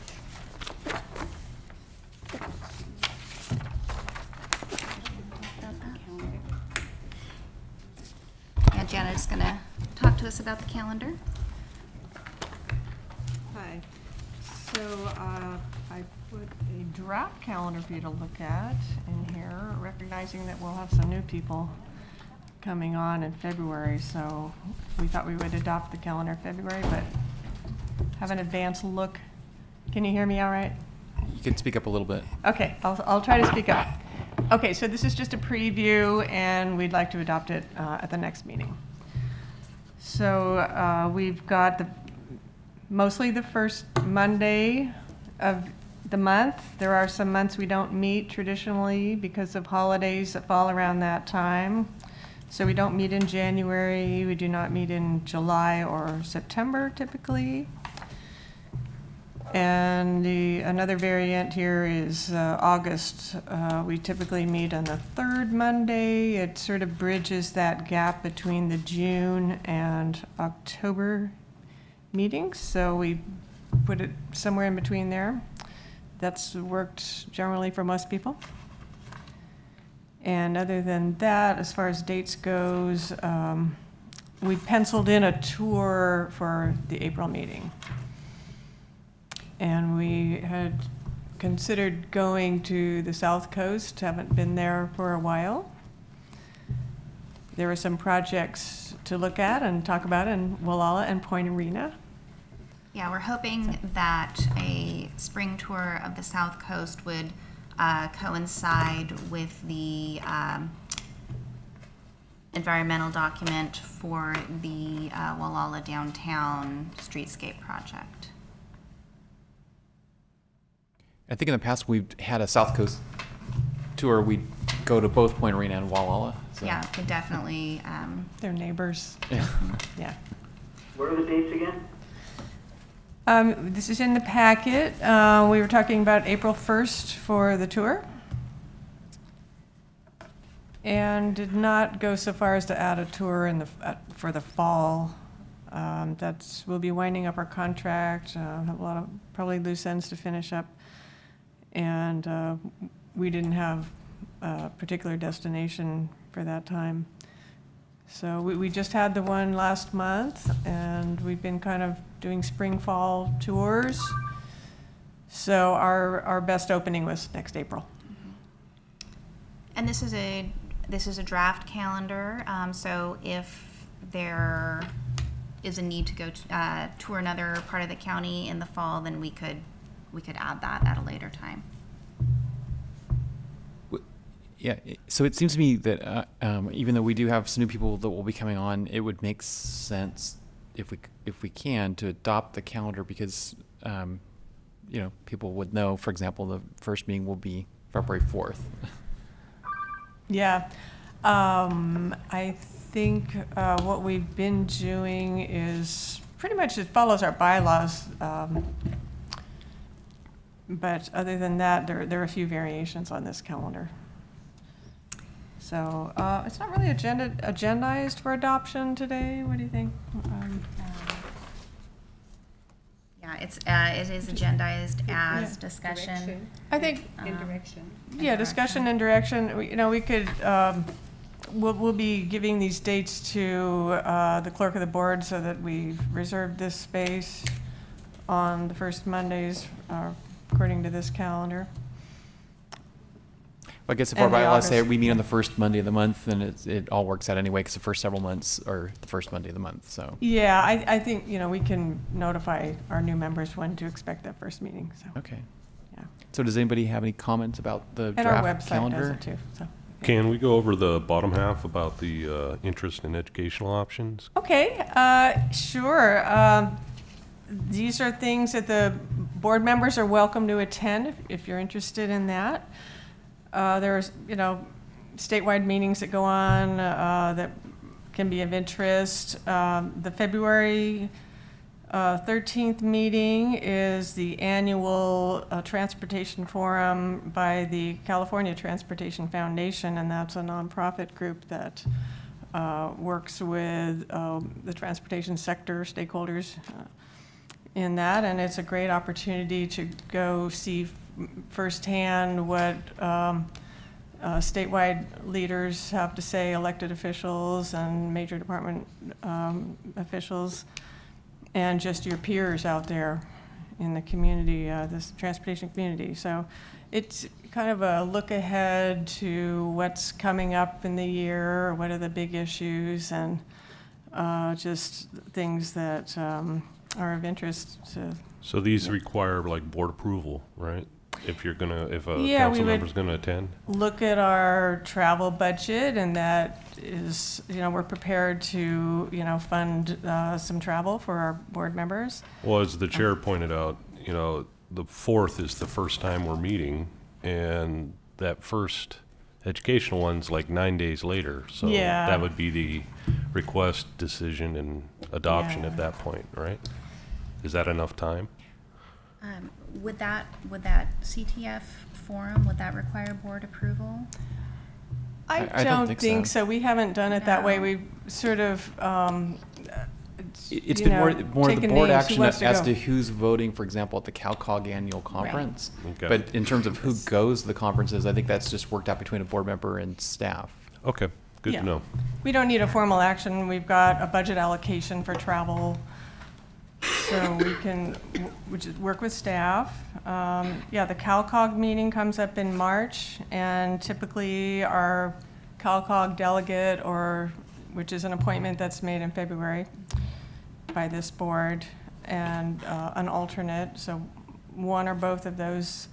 Speaker 4: Yeah, Janet's going to talk to us about the calendar.
Speaker 12: Hi. So I put a draft calendar for you to look at in here, recognizing that we'll have some new people coming on in February. So we thought we would adopt the calendar in February, but have an advanced look. Can you hear me all right?
Speaker 1: You can speak up a little bit.
Speaker 12: Okay, I'll try to speak up. Okay, so this is just a preview, and we'd like to adopt it at the next meeting. So we've got mostly the first Monday of the month. There are some months we don't meet traditionally because of holidays that fall around that time. So we don't meet in January, we do not meet in July or September typically. And another variant here is August. We typically meet on the third Monday. It sort of bridges that gap between the June and October meetings, so we put it somewhere in between there. That's worked generally for most people. And other than that, as far as dates goes, we penciled in a tour for the April meeting. And we had considered going to the South Coast, haven't been there for a while. There are some projects to look at and talk about in Wallala and Point Arena.
Speaker 4: Yeah, we're hoping that a spring tour of the South Coast would coincide with the environmental document for the Wallala Downtown Streetscape project.
Speaker 1: I think in the past we've had a South Coast tour. We go to both Point Arena and Walla. So.
Speaker 4: Yeah, could definitely.
Speaker 12: They're neighbors.
Speaker 1: Yeah.
Speaker 12: Yeah.
Speaker 5: What are the dates again?
Speaker 12: This is in the packet. We were talking about April 1st for the tour. And did not go so far as to add a tour in for the fall. We'll be winding up our contract, have a lot of probably loose ends to finish up. And we didn't have a particular destination for that time. So we just had the one last month, and we've been kind of doing spring fall tours. So our best opening was next April.
Speaker 4: And this is a draft calendar. So if there is a need to go tour another part of the county in the fall, then we could add that at a later time.
Speaker 1: Yeah, so it seems to me that even though we do have some new people that will be coming on, it would make sense if we can to adopt the calendar because people would know. For example, the first meeting will be February 4th.
Speaker 12: Yeah, I think what we've been doing is pretty much it follows our bylaws. But other than that, there are a few variations on this calendar. So it's not really agendized for adoption today. What do you think?
Speaker 4: Yeah, it is agendized as discussion.
Speaker 12: I think
Speaker 9: And direction.
Speaker 12: yeah, discussion and direction. We could we'll be giving these dates to the clerk of the board so that we've reserved this space on the first Mondays according to this calendar.
Speaker 1: I guess if
Speaker 12: And
Speaker 1: our
Speaker 12: the
Speaker 1: bylaws say
Speaker 12: August-
Speaker 1: we meet on the first Monday of the month, then it all works out anyway because the first several months are the first Monday of the month. So
Speaker 12: Yeah, I think we can notify our new members when to expect that first meeting. So
Speaker 1: okay.
Speaker 12: yeah,
Speaker 1: So does anybody have any comments about the
Speaker 12: and our
Speaker 1: draft
Speaker 12: website
Speaker 1: calendar?
Speaker 12: does it too. So
Speaker 3: Can we go over the bottom half about the interest in educational options?
Speaker 12: okay, sure. These are things that the board members are welcome to attend if you're interested in that. There's, statewide meetings that go on that can be of interest. The February 13th meeting is the annual Transportation Forum by the California Transportation Foundation, and that's a nonprofit group that works with the transportation sector stakeholders in that, and it's a great opportunity to go see firsthand what statewide leaders have to say, elected officials and major department officials, and just your peers out there in the community, this transportation community. So it's kind of a look ahead to what's coming up in the year, what are the big issues, and just things that are of interest to.
Speaker 3: So these require like board approval, right? If a
Speaker 12: Yeah,
Speaker 3: council
Speaker 12: we would
Speaker 3: member's gonna attend?
Speaker 12: look at our travel budget, and that is, we're prepared to, fund some travel for our board members.
Speaker 3: Well, as the chair pointed out, the 4th is the first time we're meeting, and that first educational one's like 9 days later. So
Speaker 12: Yeah.
Speaker 3: that would be the request, decision, and adoption at
Speaker 12: Yeah.
Speaker 3: that point, right? Is that enough time?
Speaker 4: Would that CTF forum, would that require board approval?
Speaker 12: I don't think so. We haven't done it that way. We sort of,
Speaker 1: It's been more of the
Speaker 12: taken
Speaker 1: board
Speaker 12: names. Who
Speaker 1: action
Speaker 12: wants to
Speaker 1: as
Speaker 12: go?
Speaker 1: to who's voting, for example, at the CalCOG annual conference.
Speaker 3: Okay.
Speaker 1: But in terms of who goes to the conferences, I think that's just worked out between a board member and staff.
Speaker 3: Okay, good
Speaker 12: Yeah.
Speaker 3: to know.
Speaker 12: We don't need a formal action. We've got a budget allocation for travel. So we can work with staff. Yeah, the CalCOG meeting comes up in March, and typically our CalCOG delegate, which is an appointment that's made in February by this board, and an alternate, so one or both of those.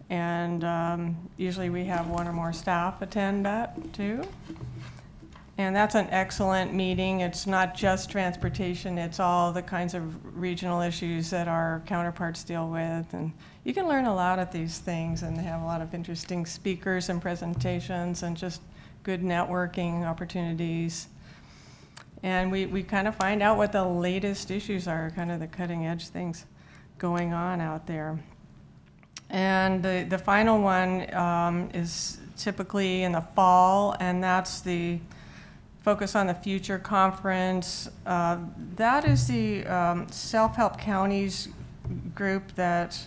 Speaker 12: And usually we have one or more staff attend that too. And that's an excellent meeting. It's not just transportation, it's all the kinds of regional issues that our counterparts deal with. And you can learn a lot at these things, and they have a lot of interesting speakers and presentations and just good networking opportunities. And we kind of find out what the latest issues are, kind of the cutting edge things going on out there. And the final one is typically in the fall, and that's the Focus on the Future conference. That is the Self-Help Counties group that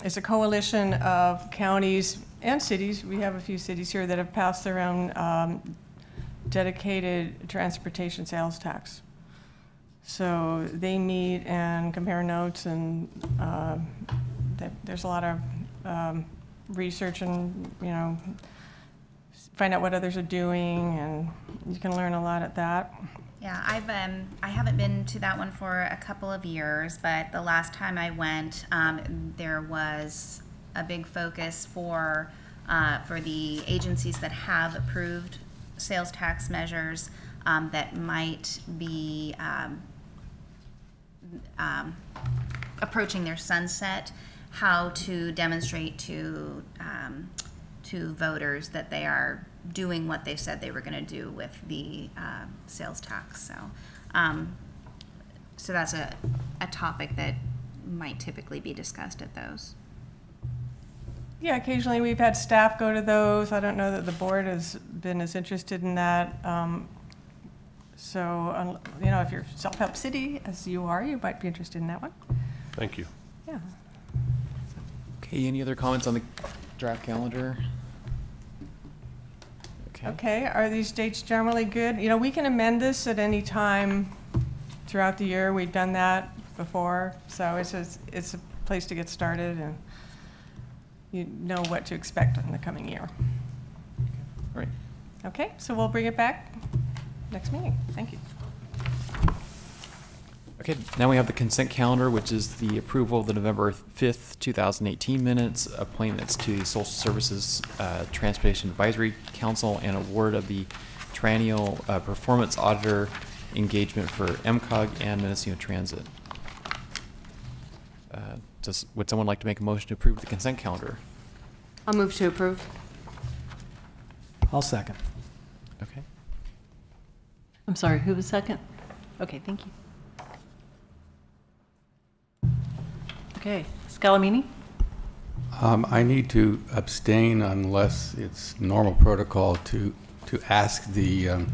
Speaker 12: is a coalition of counties and cities. We have a few cities here that have passed their own dedicated transportation sales tax. So they meet and compare notes, and there's a lot of research and, you know, find out what others are doing, and you can learn a lot at that.
Speaker 4: Yeah, I haven't been to that one for a couple of years, but the last time I went, there was a big focus for the agencies that have approved sales tax measures that might be approaching their sunset, how to demonstrate to voters that they are doing what they said they were going to do with the sales tax. So that's a topic that might typically be discussed at those.
Speaker 12: Yeah, occasionally we've had staff go to those. I don't know that the board has been as interested in that. So, you know, if you're self-help city, as you are, you might be interested in that one.
Speaker 3: Thank you.
Speaker 12: Yeah.
Speaker 1: Okay, any other comments on the draft calendar?
Speaker 12: Okay, are these dates generally good? You know, we can amend this at any time throughout the year. We've done that before, so it's a place to get started, and you know what to expect in the coming year.
Speaker 1: All right.
Speaker 12: Okay, so we'll bring it back next meeting. Thank you.
Speaker 1: Okay, now we have the consent calendar, which is the approval of the November 5th, 2018 minutes, appointments to the Social Services Transportation Advisory Council, and award of the triennial performance auditor engagement for MCOG and Mendocino Transit. Would someone like to make a motion to approve the consent calendar?
Speaker 6: I'll move to approve.
Speaker 13: I'll second.
Speaker 1: Okay.
Speaker 8: I'm sorry, who was second? Okay, thank you. Okay, Scalamini?
Speaker 13: I need to abstain unless it's normal protocol to ask the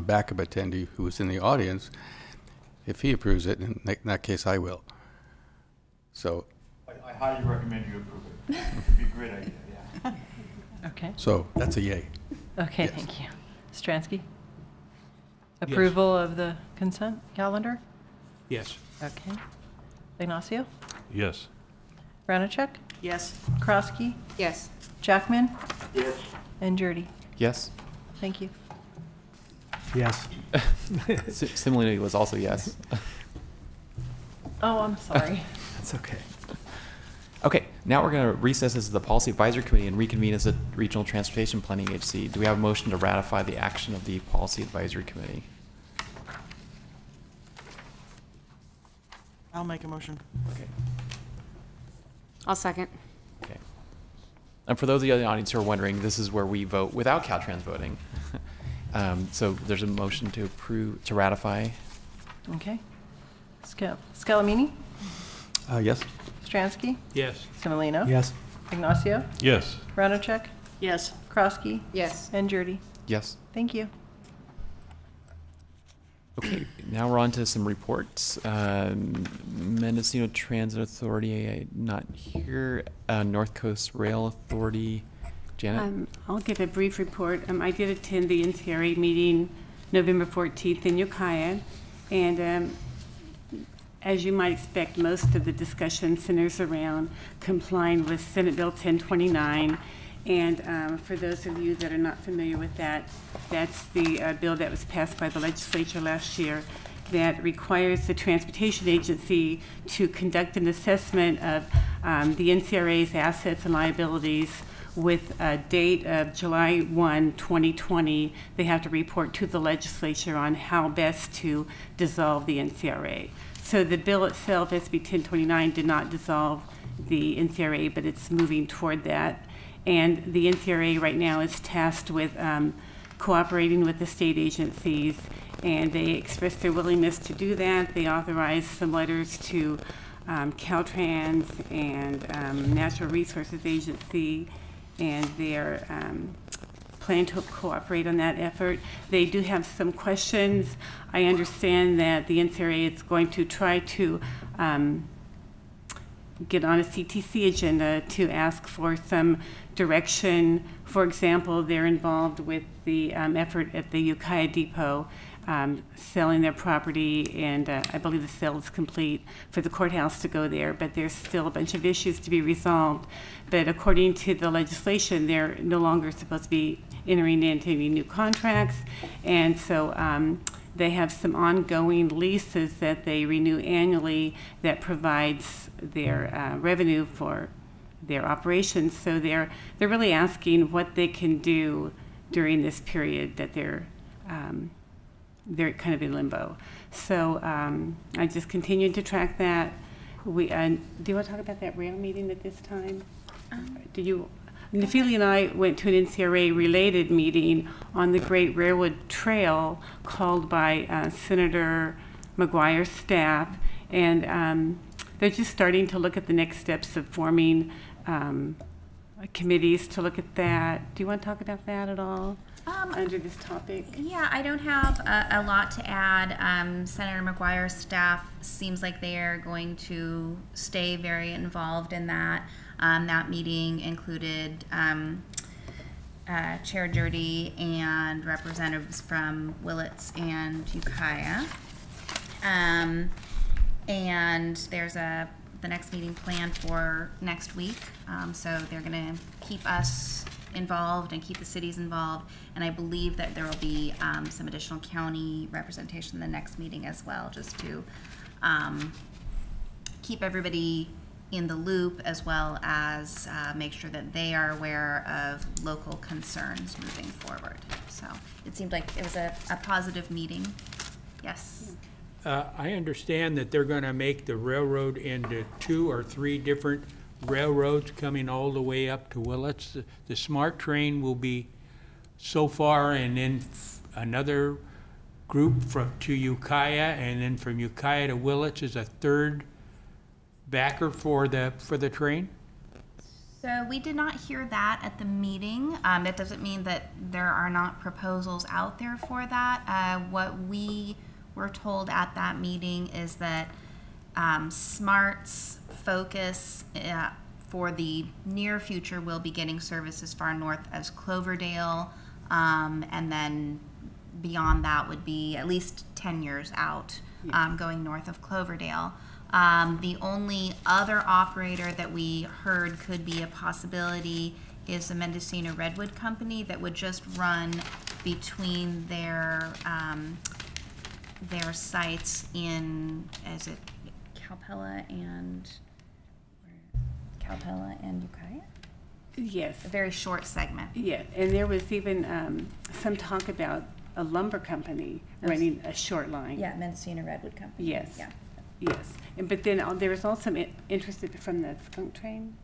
Speaker 13: backup attendee who is in the audience if he approves it. In that case, I will. So.
Speaker 14: I highly recommend you approve it. It would be a great idea, yeah.
Speaker 8: Okay.
Speaker 13: So that's a yay.
Speaker 8: Okay,
Speaker 13: Yes.
Speaker 8: thank you. Stransky? Approval of the consent calendar?
Speaker 10: Yes.
Speaker 8: Okay. Ignacio?
Speaker 3: Yes.
Speaker 8: Ranachek?
Speaker 6: Yes.
Speaker 8: Krosky?
Speaker 6: Yes.
Speaker 8: Jackman?
Speaker 5: Yes.
Speaker 8: And Jurdy?
Speaker 1: Yes.
Speaker 8: Thank you.
Speaker 13: Yes.
Speaker 1: Similarly was also yes.
Speaker 8: Oh, I'm sorry.
Speaker 13: That's okay.
Speaker 1: Okay, now we're going to recess as the Policy Advisory Committee and reconvene as a Regional Transportation Planning Agency. Do we have a motion to ratify the action of the Policy Advisory Committee?
Speaker 15: I'll make a motion.
Speaker 1: Okay.
Speaker 6: I'll second.
Speaker 1: Okay. And for those of you in the audience who are wondering, this is where we vote without Caltrans voting. So there's a motion to approve, to ratify.
Speaker 8: Okay. Scalamini?
Speaker 13: Yes.
Speaker 8: Stransky?
Speaker 10: Yes.
Speaker 8: Simulino?
Speaker 13: Yes.
Speaker 8: Ignacio?
Speaker 3: Yes.
Speaker 8: Ranachek?
Speaker 6: Yes.
Speaker 8: Krosky?
Speaker 6: Yes.
Speaker 8: And Jurdy?
Speaker 1: Yes.
Speaker 8: Thank you.
Speaker 1: Okay, now we're on to some reports. Mendocino Transit Authority, not here. North Coast Rail Authority, Janet?
Speaker 9: I'll give a brief report. I did attend the NCRA meeting November 14th in Ukiah, and as you might expect, most of the discussion centers around complying with Senate Bill 1029. And for those of you that are not familiar with that, that's the bill that was passed by the legislature last year that requires the Transportation Agency to conduct an assessment of the NCRA's assets and liabilities with a date of July 1, 2020, they have to report to the legislature on how best to dissolve the NCRA. So the bill itself, SB 1029, did not dissolve the NCRA, but it's moving toward that. And the NCRA right now is tasked with cooperating with the state agencies, and they expressed their willingness to do that. They authorized some letters to Caltrans and Natural Resources Agency, and they're planning to cooperate on that effort. They do have some questions. I understand that the NCRA is going to try to get on a CTC agenda to ask for some direction. For example, they're involved with the effort at the Ukiah Depot, selling their property, and I believe the sale is complete for the courthouse to go there, but there's still a bunch of issues to be resolved. But according to the legislation, they're no longer supposed to be entering into any new contracts, and so they have some ongoing leases that they renew annually that provides their revenue for their operations. So they're really asking what they can do during this period that they're kind of in limbo. So I just continued to track that. Do you want to talk about that rail meeting at this time? Nephili and I went to an NCRA-related meeting on the Great Railroad Trail called by Senator McGuire's staff, and they're just starting to look at the next steps of forming committees to look at that. Do you want to talk about that at all under this topic?
Speaker 4: Yeah, I don't have a lot to add. Senator McGuire's staff seems like they are going to stay very involved in that. That meeting included Chair Dirty and representatives from Willits and Ukiah. And there's the next meeting planned for next week. So they're going to keep us involved and keep the cities involved. And I believe that there will be some additional county representation in the next meeting as well, just to keep everybody in the loop, as well as make sure that they are aware of local concerns moving forward. So it seemed like it was a positive meeting. Yes.
Speaker 10: I understand that they're going to make the railroad into 2 or 3 different railroads coming all the way up to Willits. The SMART train will be so far, and then another group to Ukiah, and then from Ukiah to Willits is a third backer for the train?
Speaker 4: So we did not hear that at the meeting. That doesn't mean that there are not proposals out there for that. What we were told at that meeting is that SMART's focus for the near future will be getting service as far north as Cloverdale, and then beyond that would be at least 10 years out, going north of Cloverdale. The only other operator that we heard could be a possibility is the Mendocino Redwood Company that would just run between their sites in, is it Calpella and Ukiah?
Speaker 9: Yes.
Speaker 4: A very short segment.
Speaker 9: Yeah, and there was even some talk about a lumber company running a short line.
Speaker 4: Yeah, Mendocino Redwood Company.
Speaker 9: Yes.
Speaker 4: Yeah.
Speaker 9: Yes, but then there was also interest from the skunk train.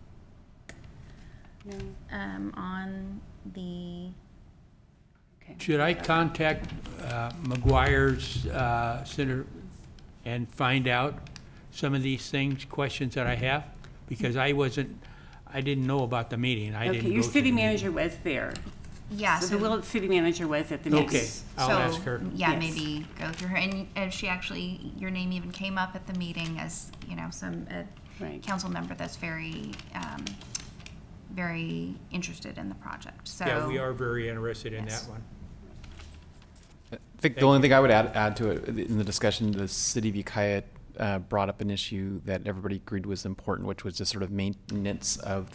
Speaker 9: No.
Speaker 4: On the.
Speaker 9: Okay.
Speaker 10: Should I contact McGuire's Senator and find out some of these things, questions that I have? Because I didn't know about the meeting.
Speaker 9: Okay, your city manager was there.
Speaker 4: Yeah,
Speaker 9: so the Willits city manager was at the meeting.
Speaker 10: Okay, I'll ask her.
Speaker 4: Yeah,
Speaker 9: Yes.
Speaker 4: maybe go through her, and she actually, your name even came up at the meeting as some
Speaker 9: Right.
Speaker 4: council member that's very, very interested in the project. So
Speaker 10: Yeah, we are very interested in
Speaker 4: Yes.
Speaker 10: that one.
Speaker 1: I think the only thing I would add to it in the discussion, the city of Ukiah brought up an issue that everybody agreed was important, which was just sort of maintenance of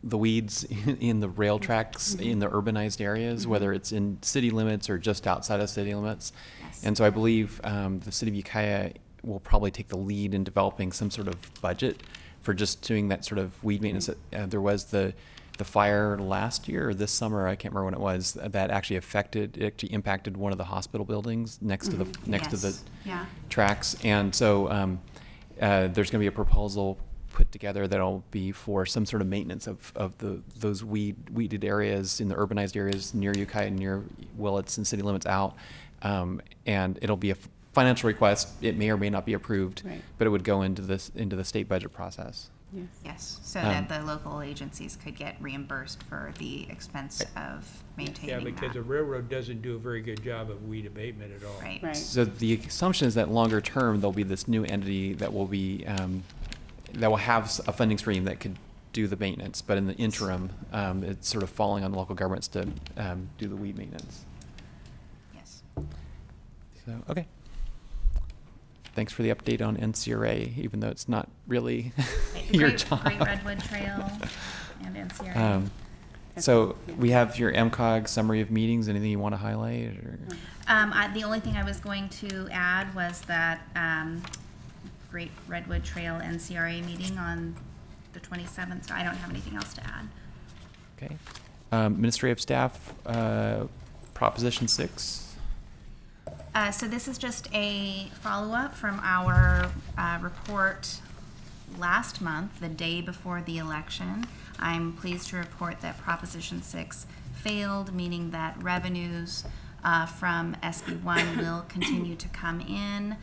Speaker 1: the weeds in the rail tracks in the urbanized areas, whether it's in city limits or just outside of city limits.
Speaker 4: Yes.
Speaker 1: And so I believe the city of Ukiah will probably take the lead in developing some sort of budget for just doing that sort of weed maintenance. There was the fire last year or this summer, I can't remember when it was, that actually impacted one of the hospital buildings next to the
Speaker 4: Yeah.
Speaker 1: tracks. And so there's going to be a proposal put together that'll be for some sort of maintenance of those weeded areas in the urbanized areas near Ukiah and near Willits and city limits out. And it'll be a financial request. It may or may not be approved,
Speaker 9: Right.
Speaker 1: but it would go into the state budget process.
Speaker 9: Yes.
Speaker 4: Yes, so that the local agencies could get reimbursed for the expense of maintaining
Speaker 10: Yeah,
Speaker 4: that.
Speaker 10: because the railroad doesn't do a very good job of weed abatement at all.
Speaker 4: Right.
Speaker 9: Right.
Speaker 1: So the assumption is that longer term, there'll be this new entity that will be, that will have a funding stream that could do the maintenance. But in the interim, it's sort of falling on local governments to do the weed maintenance.
Speaker 4: Yes.
Speaker 1: So, okay. Thanks for the update on NCRA, even though it's not really your job.
Speaker 4: Great Redwood Trail and NCRA.
Speaker 1: So we have your MCOG summary of meetings. Anything you want to highlight? Or?
Speaker 4: The only thing I was going to add was that Great Redwood Trail NCRA meeting on the 27th, so I don't have anything else to add.
Speaker 1: Okay. Administrative staff, Proposition 6.
Speaker 4: So this is just a follow-up from our report last month, the day before the election. I'm pleased to report that Proposition 6 failed, meaning that revenues from SB1 will continue to come in.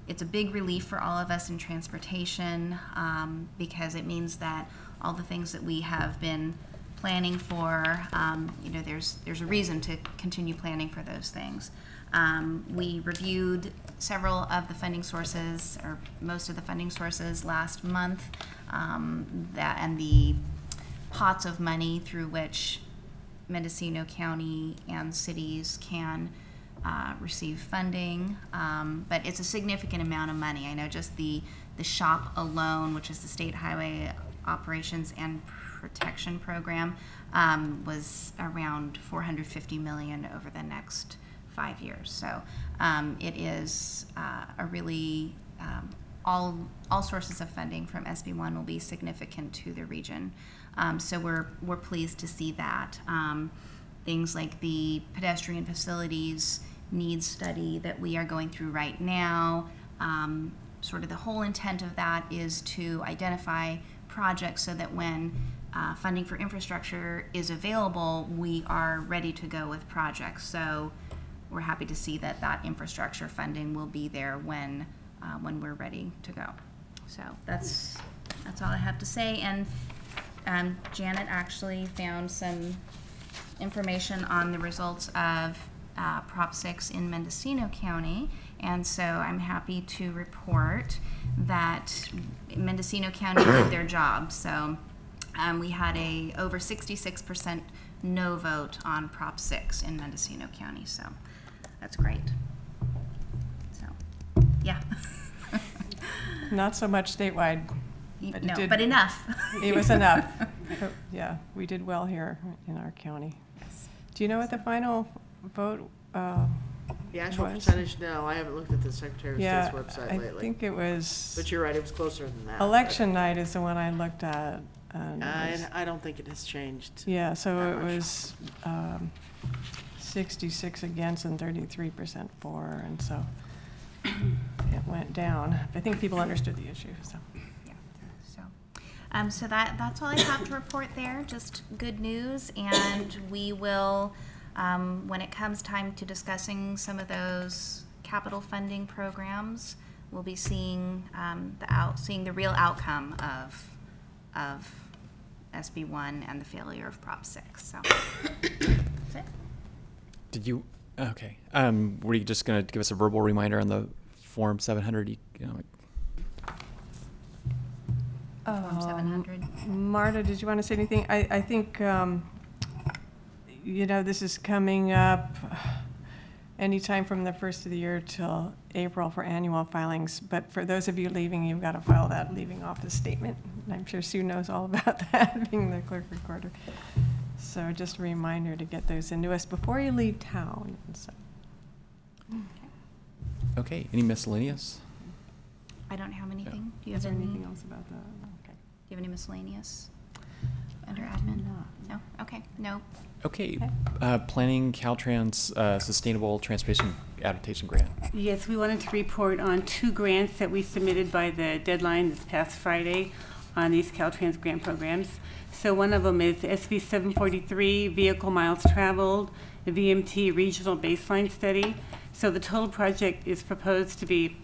Speaker 4: It's a big relief for all of us in transportation because it means that all the things that we have been planning for, there's a reason to continue planning for those things. We reviewed several of the funding sources, or most of the funding sources last month, and the pots of money through which Mendocino County and cities can receive funding, but it's a significant amount of money. I know just the SHOP alone, which is the State Highway Operations and Protection Program, was around $450 million over the next 5 years. So it is a really all sources of funding from SB1 will be significant to the region. So we're pleased to see that. Things like the pedestrian facilities needs study that we are going through right now. Sort of the whole intent of that is to identify projects so that when funding for infrastructure is available, we are ready to go with projects. So we're happy to see that infrastructure funding will be there when we're ready to go. So that's all I have to say. And Janet actually found some information on the results of Prop 6 in Mendocino County, and so I'm happy to report that Mendocino County did their job. So we had a over 66% no vote on Prop 6 in Mendocino County, so that's great. So, yeah.
Speaker 12: Not so much statewide.
Speaker 4: But enough.
Speaker 12: It was enough. Yeah, we did well here in our county.
Speaker 4: Yes.
Speaker 12: Do you know what the final vote
Speaker 15: The actual
Speaker 12: was?
Speaker 15: percentage, no, I haven't looked at the Secretary of
Speaker 12: Yeah,
Speaker 15: State's website
Speaker 12: I
Speaker 15: lately.
Speaker 12: think it was.
Speaker 15: But you're right, it was closer than that.
Speaker 12: Election night is the one I looked at. And
Speaker 15: I don't think it has changed.
Speaker 12: yeah, so
Speaker 15: that
Speaker 12: it
Speaker 15: much.
Speaker 12: was 66 against and 33% for, and so it went down. I think people understood the issue. So.
Speaker 4: So that's all I have to report there. Just good news, and we will, when it comes time to discussing some of those capital funding programs, we'll be seeing seeing the real outcome of SB1 and the failure of Prop 6. So that's it.
Speaker 1: Did you? Okay. Were you just going to give us a verbal reminder on the Form 700?
Speaker 4: Form 700.
Speaker 12: Marta, did you want to say anything? I think, this is coming up anytime from the first of the year till April for annual filings. But for those of you leaving, you've got to file that leaving office statement. And I'm sure Sue knows all about that, being the clerk recorder. So just a reminder to get those into us before you leave town. So.
Speaker 1: Okay. Any miscellaneous?
Speaker 4: I don't have anything. Do you
Speaker 9: Is
Speaker 4: have
Speaker 9: there
Speaker 4: any?
Speaker 9: anything else about that? Okay.
Speaker 4: Do you have any miscellaneous under admin? No? Okay, no.
Speaker 1: Okay, planning Caltrans Sustainable Transportation Adaptation Grant.
Speaker 9: Yes, we wanted to report on 2 grants that we submitted by the deadline this past Friday on these Caltrans grant programs. So one of them is SB 743, Vehicle Miles Traveled, the VMT Regional Baseline Study. So the total project is proposed to be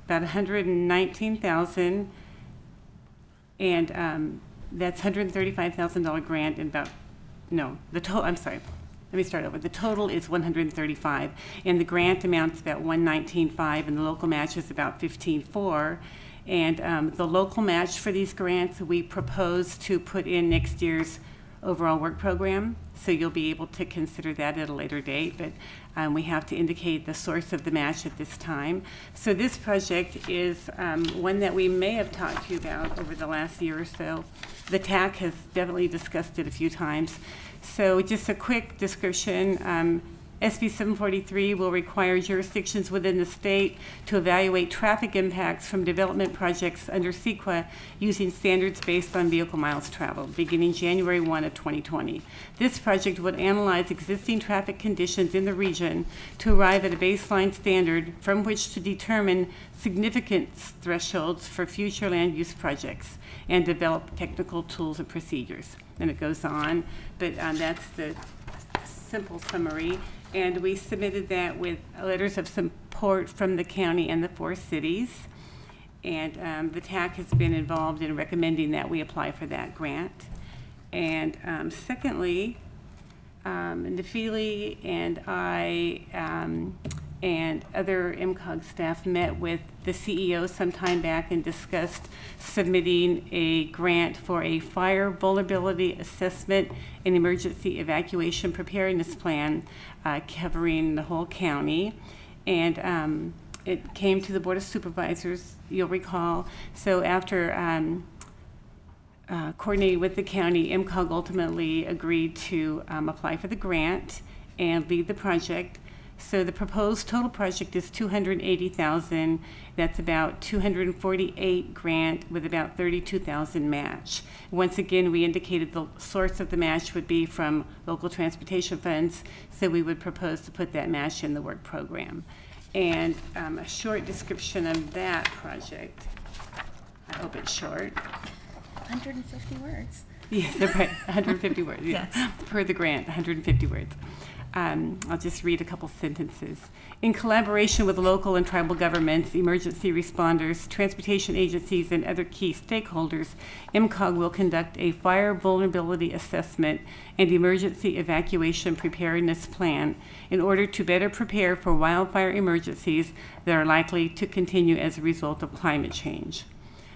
Speaker 9: about $119,000, and that's $135,000 grant and about, no, the total, I'm sorry, let me start over. The total is $135,000, and the grant amount is about $119,500, and the local match is about $15,400. And the local match for these grants, we propose to put in next year's overall work program, so you'll be able to consider that at a later date, but we have to indicate the source of the match at this time. So this project is one that we may have talked to you about over the last year or so. The TAC has definitely discussed it a few times. So just a quick description. SB 743 will require jurisdictions within the state to evaluate traffic impacts from development projects under CEQA using standards based on vehicle miles traveled, beginning January 1 of 2020. This project would analyze existing traffic conditions in the region to arrive at a baseline standard from which to determine significance thresholds for future land use projects and develop technical tools and procedures. And it goes on, but that's the simple summary. And we submitted that with letters of support from the county and the 4 cities. And the TAC has been involved in recommending that we apply for that grant. And secondly, Nafili and I and other MCOG staff met with the CEO some time back and discussed submitting a grant for a fire vulnerability assessment and emergency evacuation preparedness plan covering the whole county. And it came to the Board of Supervisors, you'll recall. So after coordinating with the county, MCOG ultimately agreed to apply for the grant and lead the project. So the proposed total project is $280,000. That's about $248,000 grant with about $32,000 match. Once again, we indicated the source of the match would be from local transportation funds, so we would propose to put that match in the work program. And a short description of that project. I hope it's short.
Speaker 4: 150 words.
Speaker 9: Yes, right, 150 words.
Speaker 4: Yes.
Speaker 9: Per the grant, 150 words. I'll just read a couple sentences. In collaboration with local and tribal governments, emergency responders, transportation agencies, and other key stakeholders, MCOG will conduct a fire vulnerability assessment and emergency evacuation preparedness plan in order to better prepare for wildfire emergencies that are likely to continue as a result of climate change.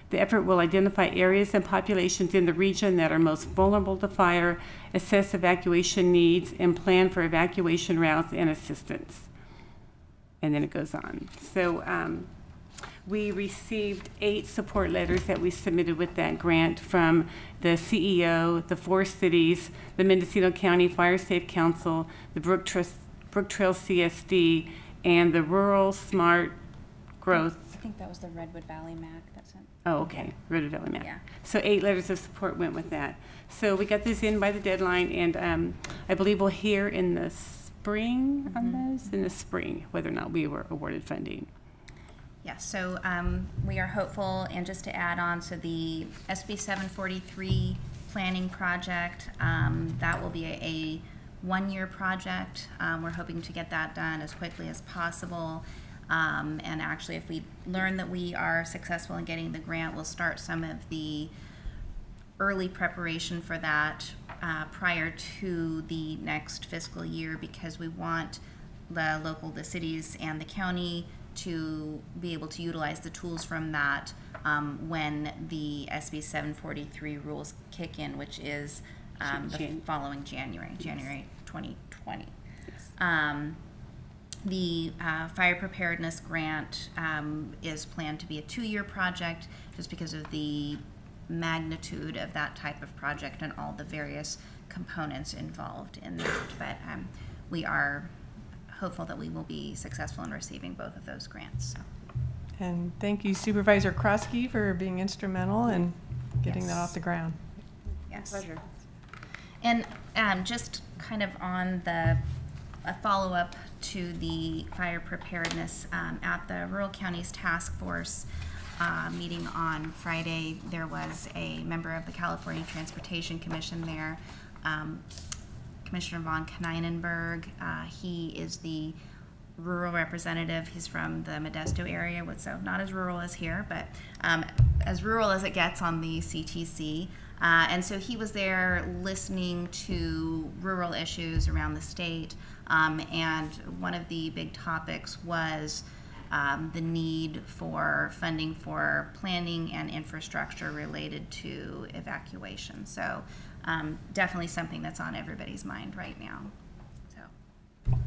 Speaker 9: The effort will identify areas and populations in the region that are most vulnerable to fire, assess evacuation needs, and plan for evacuation routes and assistance. And then it goes on. So we received 8 support letters that we submitted with that grant from the CEO, the 4 cities, the Mendocino County Fire Safe Council, the Brook Trail CSD, and the Rural Smart Growth.
Speaker 4: I think that was the Redwood Valley MAC. That's it.
Speaker 9: Oh, okay, Redwood Valley MAC.
Speaker 4: Yeah.
Speaker 9: So 8 letters of support went with that. So we got this in by the deadline, and I believe we'll hear in the spring on those, in the spring, whether or not we were awarded funding.
Speaker 4: Yeah, so we are hopeful, and just to add on, so the SB 743 planning project, that will be a 1-year project. We're hoping to get that done as quickly as possible. And actually, if we learn that we are successful in getting the grant, we'll start some of the early preparation for that prior to the next fiscal year, because we want the cities and the county to be able to utilize the tools from that when the SB 743 rules kick in, which is the following January 2020. Yes. The fire preparedness grant is planned to be a 2-year project, just because of the magnitude of that type of project and all the various components involved in that. But we are hopeful that we will be successful in receiving both of those grants. So.
Speaker 12: And thank you Supervisor Krosky for being instrumental in getting that off the ground.
Speaker 4: Yes.
Speaker 15: Pleasure.
Speaker 4: And just kind of on a follow-up to the fire preparedness, at the Rural Counties Task Force meeting on Friday, there was a member of the California Transportation Commission there, Commissioner Von Kneinenberg. He is the rural representative. He's from the Modesto area, so not as rural as here, but as rural as it gets on the CTC. And so he was there listening to rural issues around the state, and one of the big topics was the need for funding for planning and infrastructure related to evacuation. So definitely something that's on everybody's mind right now. So.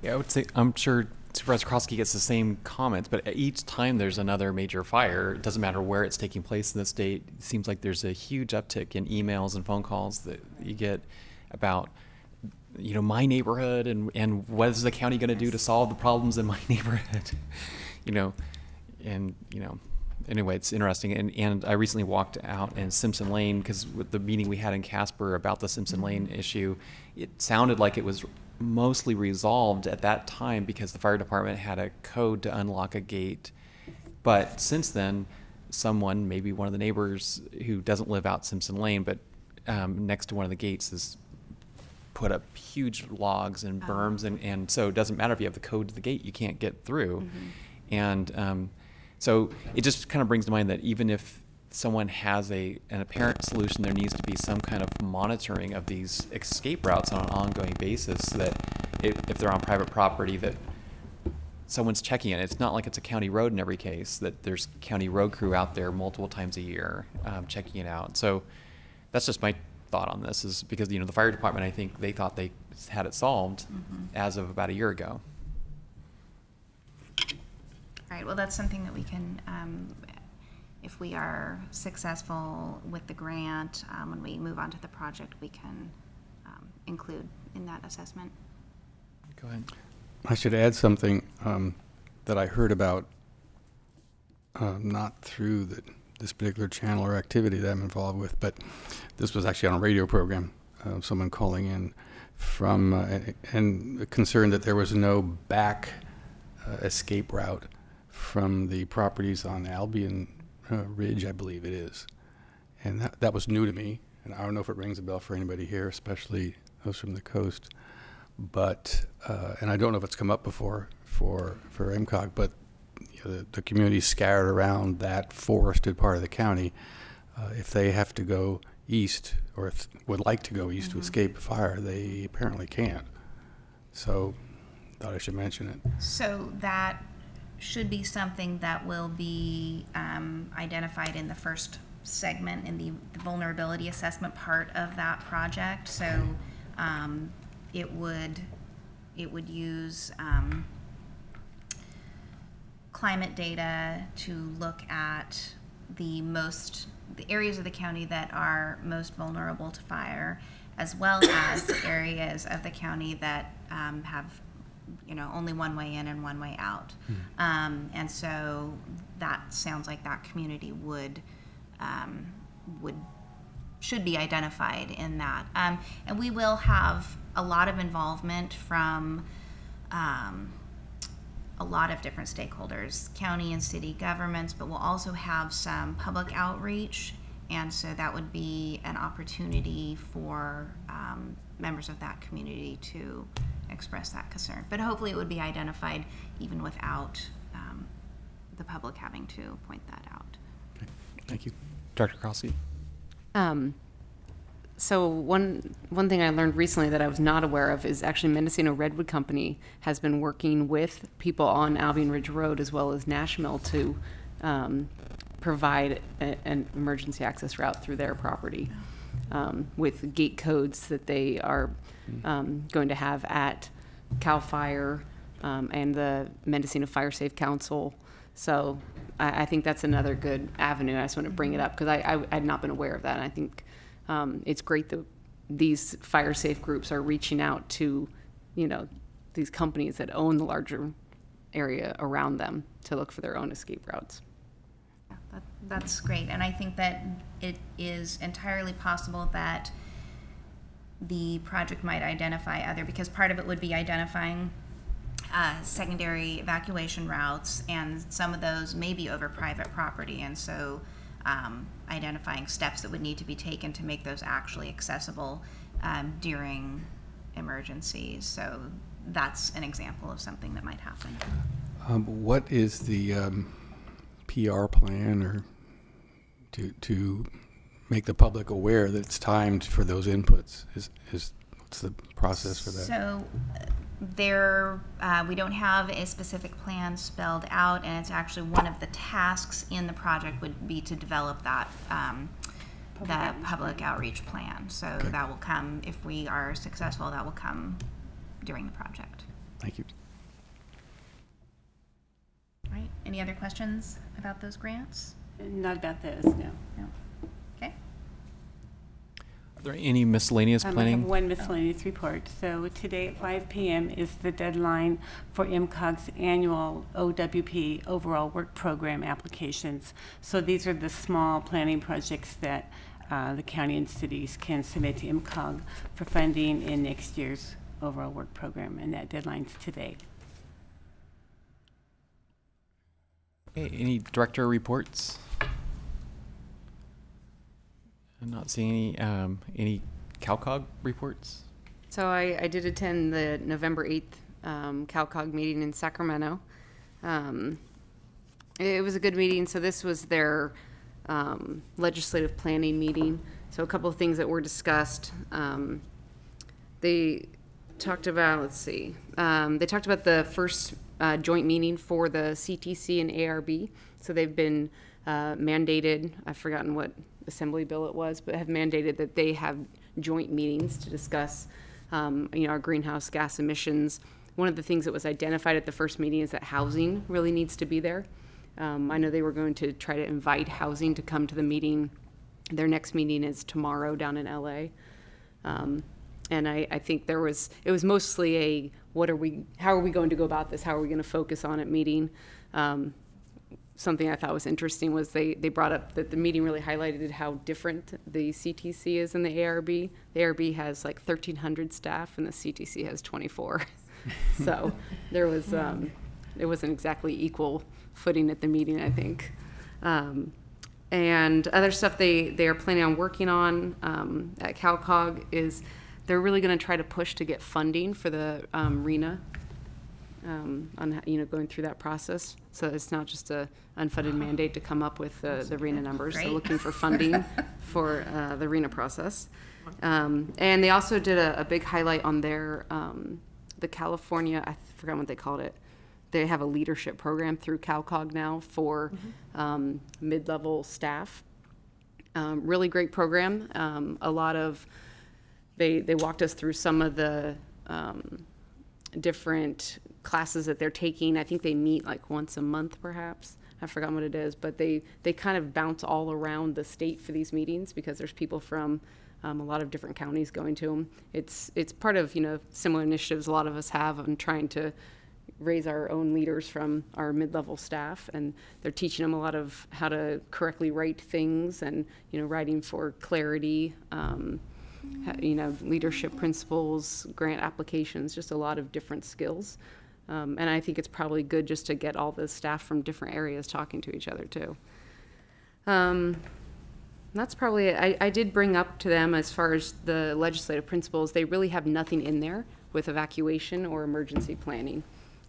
Speaker 1: Yeah, I would say, I'm sure Supervisor Krosky gets the same comments, but each time there's another major fire, it doesn't matter where it's taking place in the state, it seems like there's a huge uptick in emails and phone calls that you get about, you know, my neighborhood and what is the county going to do to solve the problems in my neighborhood, you know, and, you know, anyway, it's interesting. And I recently walked out in Simpson Lane because with the meeting we had in Casper about the Simpson Lane issue, it sounded like it was mostly resolved at that time because the fire department had a code to unlock a gate. But since then, someone, maybe one of the neighbors who doesn't live out Simpson Lane, but next to one of the gates, has put up huge logs and berms, and so it doesn't matter if you have the code to the gate, you can't get through. And so it just kind of brings to mind that even if someone has an apparent solution, there needs to be some kind of monitoring of these escape routes on an ongoing basis, so that if they're on private property, that someone's checking it. It's not like it's a county road in every case, that there's county road crew out there multiple times a year checking it out. So that's just my thought on this, is because, you know, the fire department, I think they thought they had it solved as of about a year ago.
Speaker 4: All right, well, that's something that we can, if we are successful with the grant, when we move on to the project, we can include in that assessment.
Speaker 1: Go ahead.
Speaker 13: I should add something that I heard about, not through this particular channel or activity that I'm involved with, but this was actually on a radio program, someone calling in from, and concerned that there was no back escape route from the properties on Albion Ridge, I believe it is. And that was new to me, and I don't know if it rings a bell for anybody here, especially those from the coast. But, and I don't know if it's come up before for MCOG, but you know, the community scattered around that forested part of the county, if they have to go east, or would like to go east to escape fire, they apparently can't. So, thought I should mention it.
Speaker 4: So that should be something that will be identified in the first segment in the vulnerability assessment part of that project. So it would use climate data to look at the areas of the county that are most vulnerable to fire, as well as the areas of the county that have, you know, only one way in and one way out. And so that sounds like that community should be identified in that. And we will have a lot of involvement from a lot of different stakeholders, county and city governments, but we'll also have some public outreach. And so that would be an opportunity for members of that community to express that concern. But hopefully it would be identified even without the public having to point that out.
Speaker 1: Okay. Thank you. Dr. Krosky?
Speaker 6: So one thing I learned recently that I was not aware of is actually Mendocino Redwood Company has been working with people on Albion Ridge Road as well as Nashville to provide an emergency access route through their property with gate codes that they are going to have at CAL FIRE and the Mendocino Fire Safe Council. So I think that's another good avenue. I just want to bring it up because I had not been aware of that. And I think it's great that these fire safe groups are reaching out to, you know, these companies that own the larger area around them to look for their own escape routes.
Speaker 4: That's great, and I think that it is entirely possible that the project might identify other, because part of it would be identifying secondary evacuation routes, and some of those may be over private property, and so identifying steps that would need to be taken to make those actually accessible during emergencies. So that's an example of something that might happen.
Speaker 13: What is the PR plan, or to make the public aware that it's timed for those inputs? What's the process for that?
Speaker 4: So we don't have a specific plan spelled out, and it's actually one of the tasks in the project would be to develop that public outreach plan. So
Speaker 13: Okay.
Speaker 4: that will come, if we are successful, that will come during the project.
Speaker 13: Thank you.
Speaker 4: All right, any other questions about those grants?
Speaker 9: Not about those, no.
Speaker 4: No. Okay.
Speaker 1: Are there any miscellaneous
Speaker 9: I have
Speaker 1: planning?
Speaker 9: one miscellaneous report. So today at 5 p.m. is the deadline for MCOG's annual OWP, Overall Work Program applications. So these are the small planning projects that the county and cities can submit to MCOG for funding in next year's overall work program, and that deadline's today.
Speaker 1: Okay, any director reports? I'm not seeing any CALCOG reports.
Speaker 6: So I did attend the November 8th CALCOG meeting in Sacramento. It was a good meeting. So this was their legislative planning meeting. So a couple of things that were discussed. They talked about, they talked about the first joint meeting for the CTC and ARB. So they've been mandated, I've forgotten what assembly bill it was, but have mandated that they have joint meetings to discuss our greenhouse gas emissions. One of the things that was identified at the first meeting is that housing really needs to be there. I know they were going to try to invite housing to come to the meeting. Their next meeting is tomorrow down in LA. And I think it was mostly a, how are we going to go about this? How are we going to focus on it meeting? Something I thought was interesting was they brought up that the meeting really highlighted how different the CTC is than the ARB. The ARB has like 1,300 staff and the CTC has 24. So there was, it wasn't exactly equal footing at the meeting, I think. And other stuff they are planning on working on at CALCOG is they're really going to try to push to get funding for the RENA, on going through that process. So it's not just a unfunded mandate to come up with the RENA numbers.
Speaker 4: Great.
Speaker 6: They're looking for funding for the RENA process. And they also did a big highlight on their the California, I forgot what they called it. They have a leadership program through CALCOG now for mid-level staff. Really great program. A lot of, they walked us through some of the different classes that they're taking. I think they meet like once a month perhaps. I've forgotten what it is, but they kind of bounce all around the state for these meetings because there's people from a lot of different counties going to them. It's part of, similar initiatives a lot of us have on trying to raise our own leaders from our mid-level staff, and they're teaching them a lot of how to correctly write things and, writing for clarity, leadership principles, grant applications, just a lot of different skills. And I think it's probably good just to get all the staff from different areas talking to each other too. That's probably it. I did bring up to them as far as the legislative principles, they really have nothing in there with evacuation or emergency planning.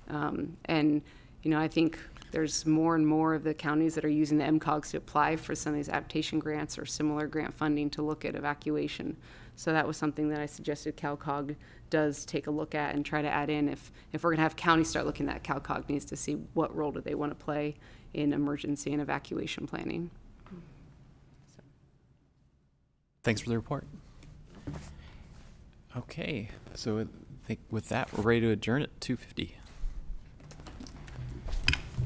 Speaker 6: And I think there's more and more of the counties that are using the MCOGs to apply for some of these adaptation grants or similar grant funding to look at evacuation. So that was something that I suggested CALCOG does take a look at and try to add in. If we're going to have counties start looking at, CALCOG needs to see what role do they want to play in emergency and evacuation planning.
Speaker 1: Thanks for the report. Okay, so I think with that, we're ready to adjourn at 2:50.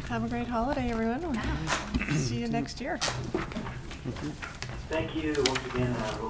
Speaker 12: Have a great holiday, everyone. We'll see you next year.
Speaker 5: Thank you once again. We'll